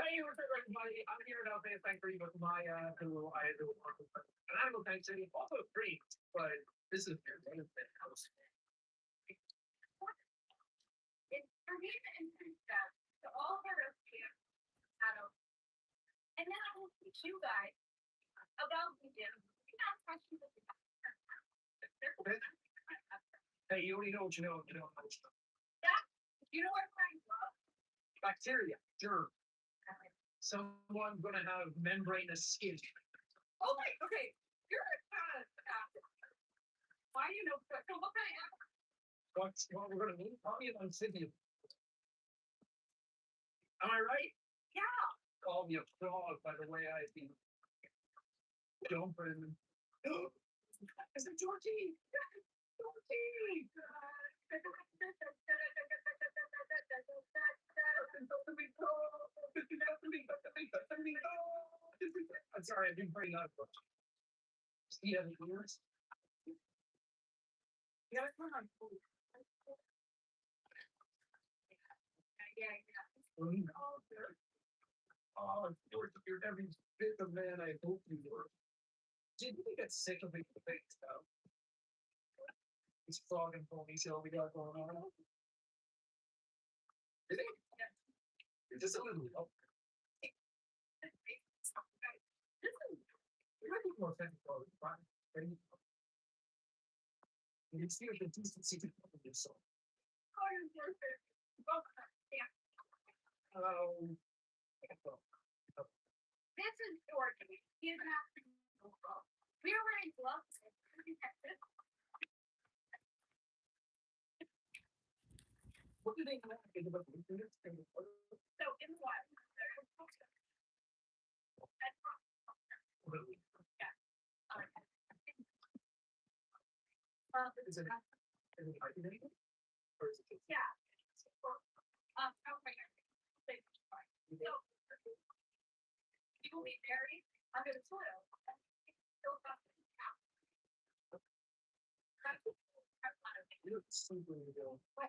Thank you for everybody. I'm here to say thank you to Maya, who I do work with. And I will thank you also free, but this is your day. It's for me to introduce them to all of our recipe adults. And then I will teach you guys about the gym. You can ask questions. Hey, you already know what you know. You know what you know. Yeah. You know what friends love? Bacteria, germs. Someone's gonna have membranous skin. Oh wait, okay. You're kind of why do you know what kind of what's what we're gonna need? Probably an amphibian. Am I right? Yeah. Call me a frog by the way I think. Jumping. Is it Georgie? Georgie! I'm sorry, I've been pretty out of see any ears? Yeah, it's not cool. Oh, you're every bit the man I hope you were. Did you get sick of it the fake stuff? This frog and ponytail we got going on. Is it? You're just a little. Oh. You're making more sense for it, right? You can see the consistency of yourself. Oh. This is Georgie. He's an African. We are wearing gloves. What do they have about the internet? So in what? Really? Yeah. Is it hyphenated? Or is it just yeah. Oh my god. So people be buried under the soil. What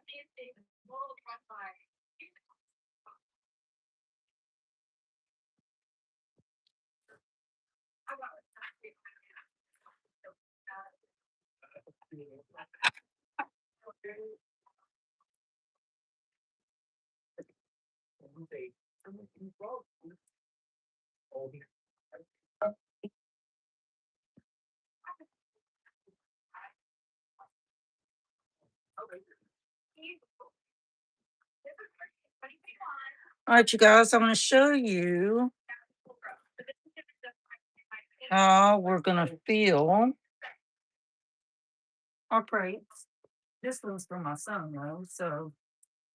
is a world run by? How about All right, you guys, I'm going to show you how we're going to fill our plates. This one's for my son, though, so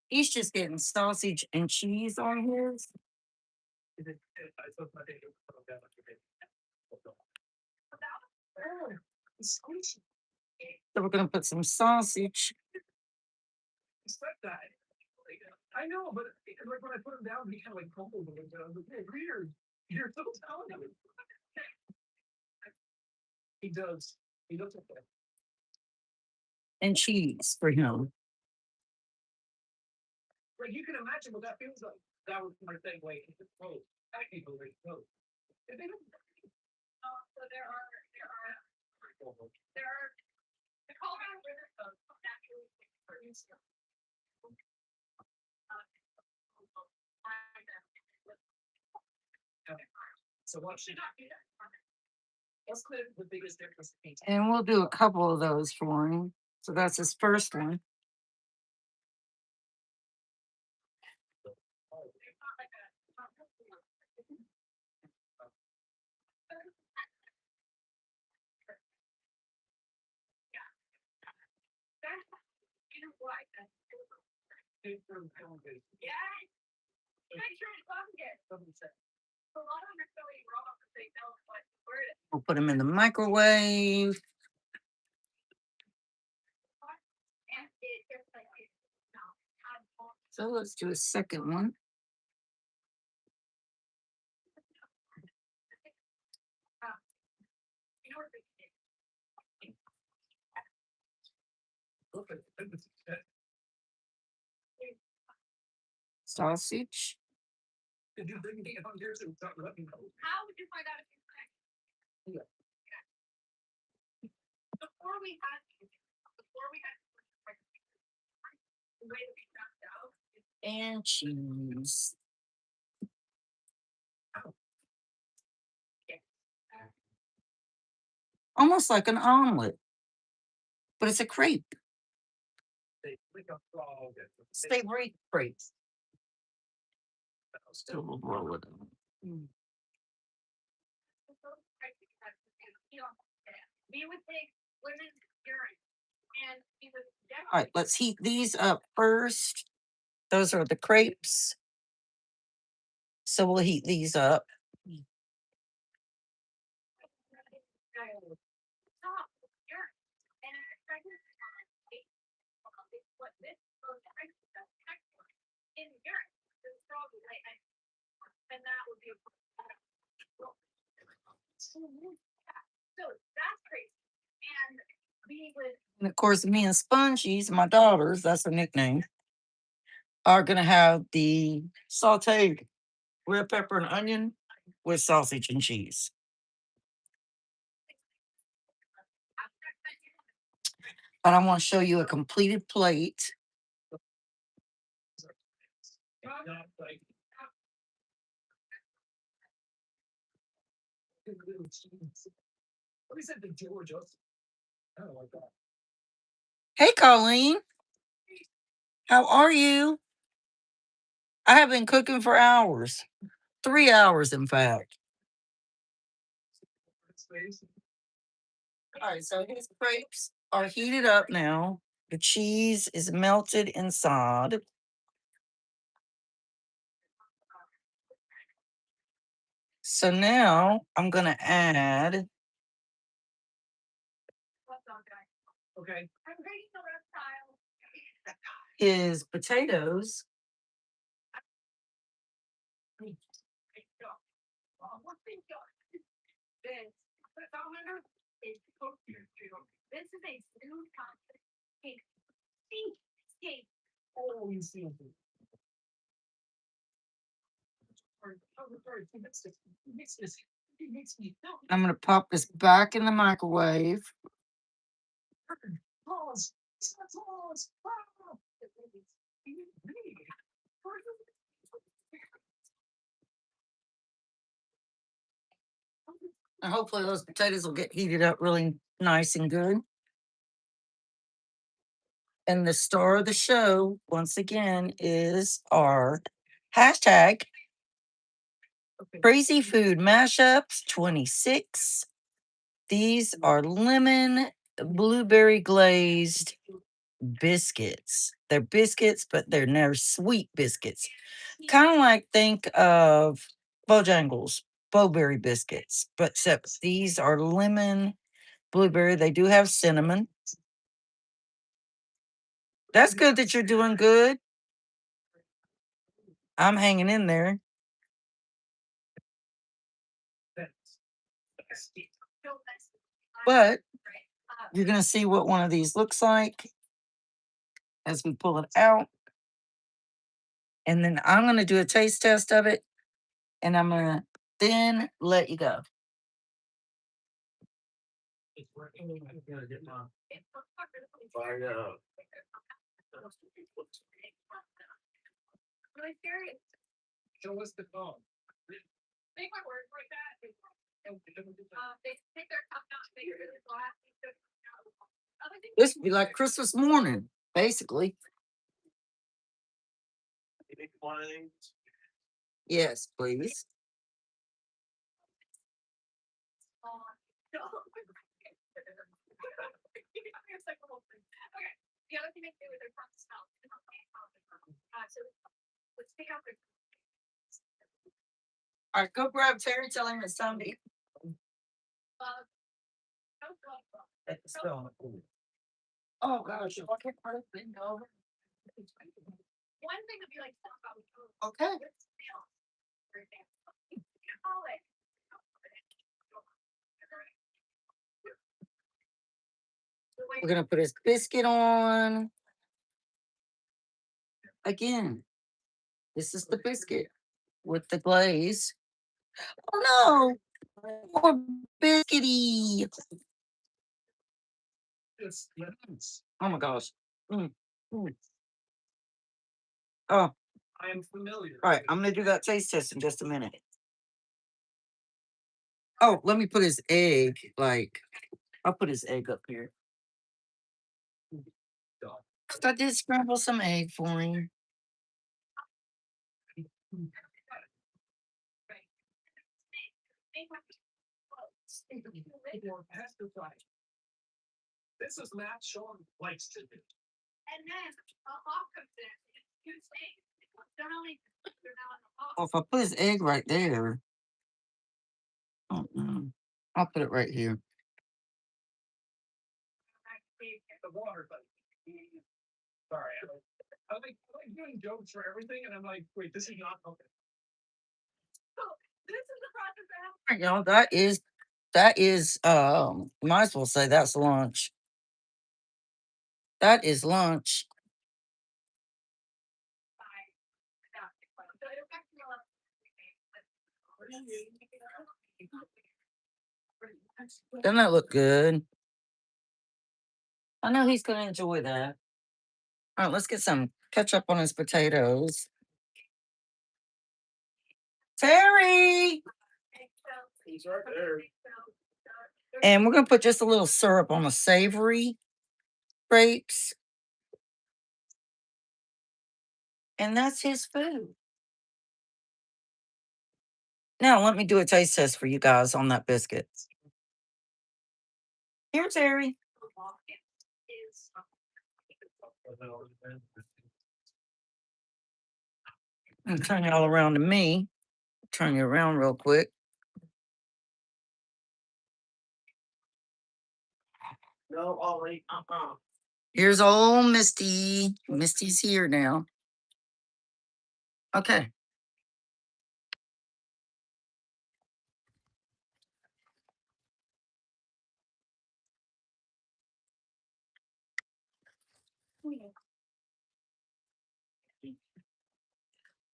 he's just getting sausage and cheese on his. So we're going to put some sausage. Expect that. I know, but like when I put him down, he kind of like crumbled a little bit. I was like, hey, weird. You're so talented. He does. He does okay. And cheese for him. Like you can imagine what that feels like. That was my thing. Like, oh, I can't believe it. Oh, so there are the Colorado River folks naturally produce them. So what should I do that? What's the biggest difference between? And we'll do a couple of those for him. So that's his first one. Take from elevator. Yeah. Make sure it's on again. A lot of them are so wrong that they don't what word it. We'll put them in the microwave. And it just like it. No. So let's do a second one. You know what they did? Okay. Sausage. Did you bring me on here so let me know? How would you find out if you're correct? Yeah. Before we had the way that we found out And cheese. Almost like an omelet, but it's a crepe. Savory crepes. Still will roll it. we would take women's urine and we would All right, let's heat these up first. Those are the crepes. So we'll heat these up. stop urine. And I just what this in urine. It's probably and that would be a so that's crazy. And we would And of course, me and Spongies, my daughters, that's her nickname, are going to have the sauteed red pepper and onion with sausage and cheese. But I want to show you a completed plate. What is it, the Georgia? I don't like that. Hey, Colleen. How are you? I have been cooking for hours. 3 hours, in fact. All right, so his crepes are heated up now. The cheese is melted inside. So now I'm going to add Okay. I'm reading the reptile. his potatoes. This is a smooth cake. Cake. Oh, you see. Sorry, he makes me. I'm going to pop this back in the microwave. Pause. Pause. And hopefully those potatoes will get heated up really nice and good. And the star of the show, once again, is our hashtag Crazy Food Mashups 26. These are lemon blueberry glazed biscuits. They're biscuits, but they're sweet biscuits. Kind of like think of Bojangles, Bowberry biscuits, but except these are lemon blueberry. They do have cinnamon. That's good that you're doing good. I'm hanging in there. But you're going to see what one of these looks like as we pull it out. And then I'm going to do a taste test of it. And I'm going to then let you go. Fired up. Really serious. Show us the phone. Take my word for that. They take their cup out. They really glass. This would be like Christmas morning, basically. One of these. Yes, please. The other thing they do is they're from the smell. so let's take out the. All right, go grab Terry. Tell him it's time to eat. No glove. It's still on the pool. Oh gosh, if I can't put it over. One thing to be like, Okay. We're gonna put his biscuit on. Again, this is the biscuit with the glaze. Oh no, more biscuity. It's lemons. Oh my gosh. Mm, mm. Oh, I am familiar. all right. I'm gonna do that taste test in just a minute. Oh, let me put his egg. Like, I'll put his egg up here. 'Cause I did scramble some egg for him. Or pesticide. This is Matt Sean likes to do. And then a hawk comes in. It's two snakes. They're only they're not a hawk. Oh, if I put his egg right there. Oh, no. I'll put it right here. The water, but sorry, I like doing jokes for everything, and I'm like, wait, this is not okay. So this is the process that happens. All right, y'all, that is might as well say that's lunch. That is lunch. So it affects me a lot. Doesn't that look good? I know he's gonna enjoy that. All right, let's get some ketchup on his potatoes. Terry! He's right there. And we're gonna put just a little syrup on the savory grapes. And that's his food. Now let me do a taste test for you guys on that biscuit. Here, Terry. And turn it all around to me. Turn you around real quick. No, Ollie. Here's old Misty. Misty's here now. Okay.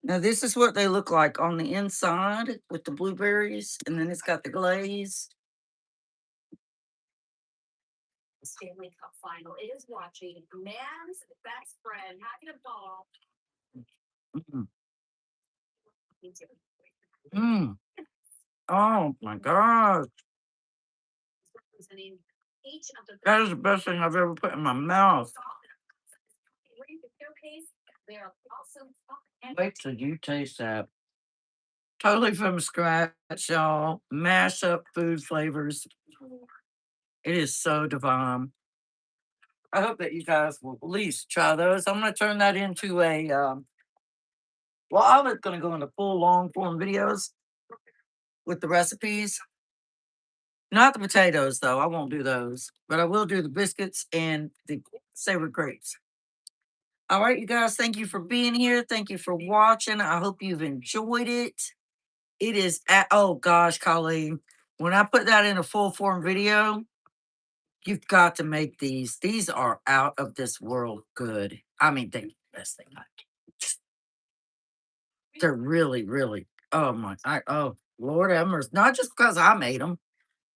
Now this is what they look like on the inside with the blueberries, and then it's got the glaze. Stanley Cup final is watching man's best friend having a ball. Mm. Mm. Oh my gosh. Representing each of the That is the best thing I've ever put in my mouth. They are also and Wait till you taste that. Totally from scratch, y'all. Mash up food flavors. It is so divine. I hope that you guys will at least try those. I'm going to turn that into a, well, I was going to go into full long form videos with the recipes. Not the potatoes, though. I won't do those. But I will do the biscuits and the savory grapes. All right, you guys, thank you for being here. Thank you for watching. I hope you've enjoyed it. It is at, oh gosh, Colleen, when I put that in a full form video, you've got to make these. These are out of this world good. I mean, they're the best thing. They're really, really, oh my, oh, Lord have mercy. Not just because I made them,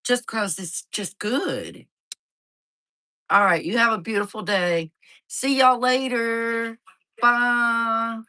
just because it's just good. All right, you have a beautiful day. See y'all later. Bye.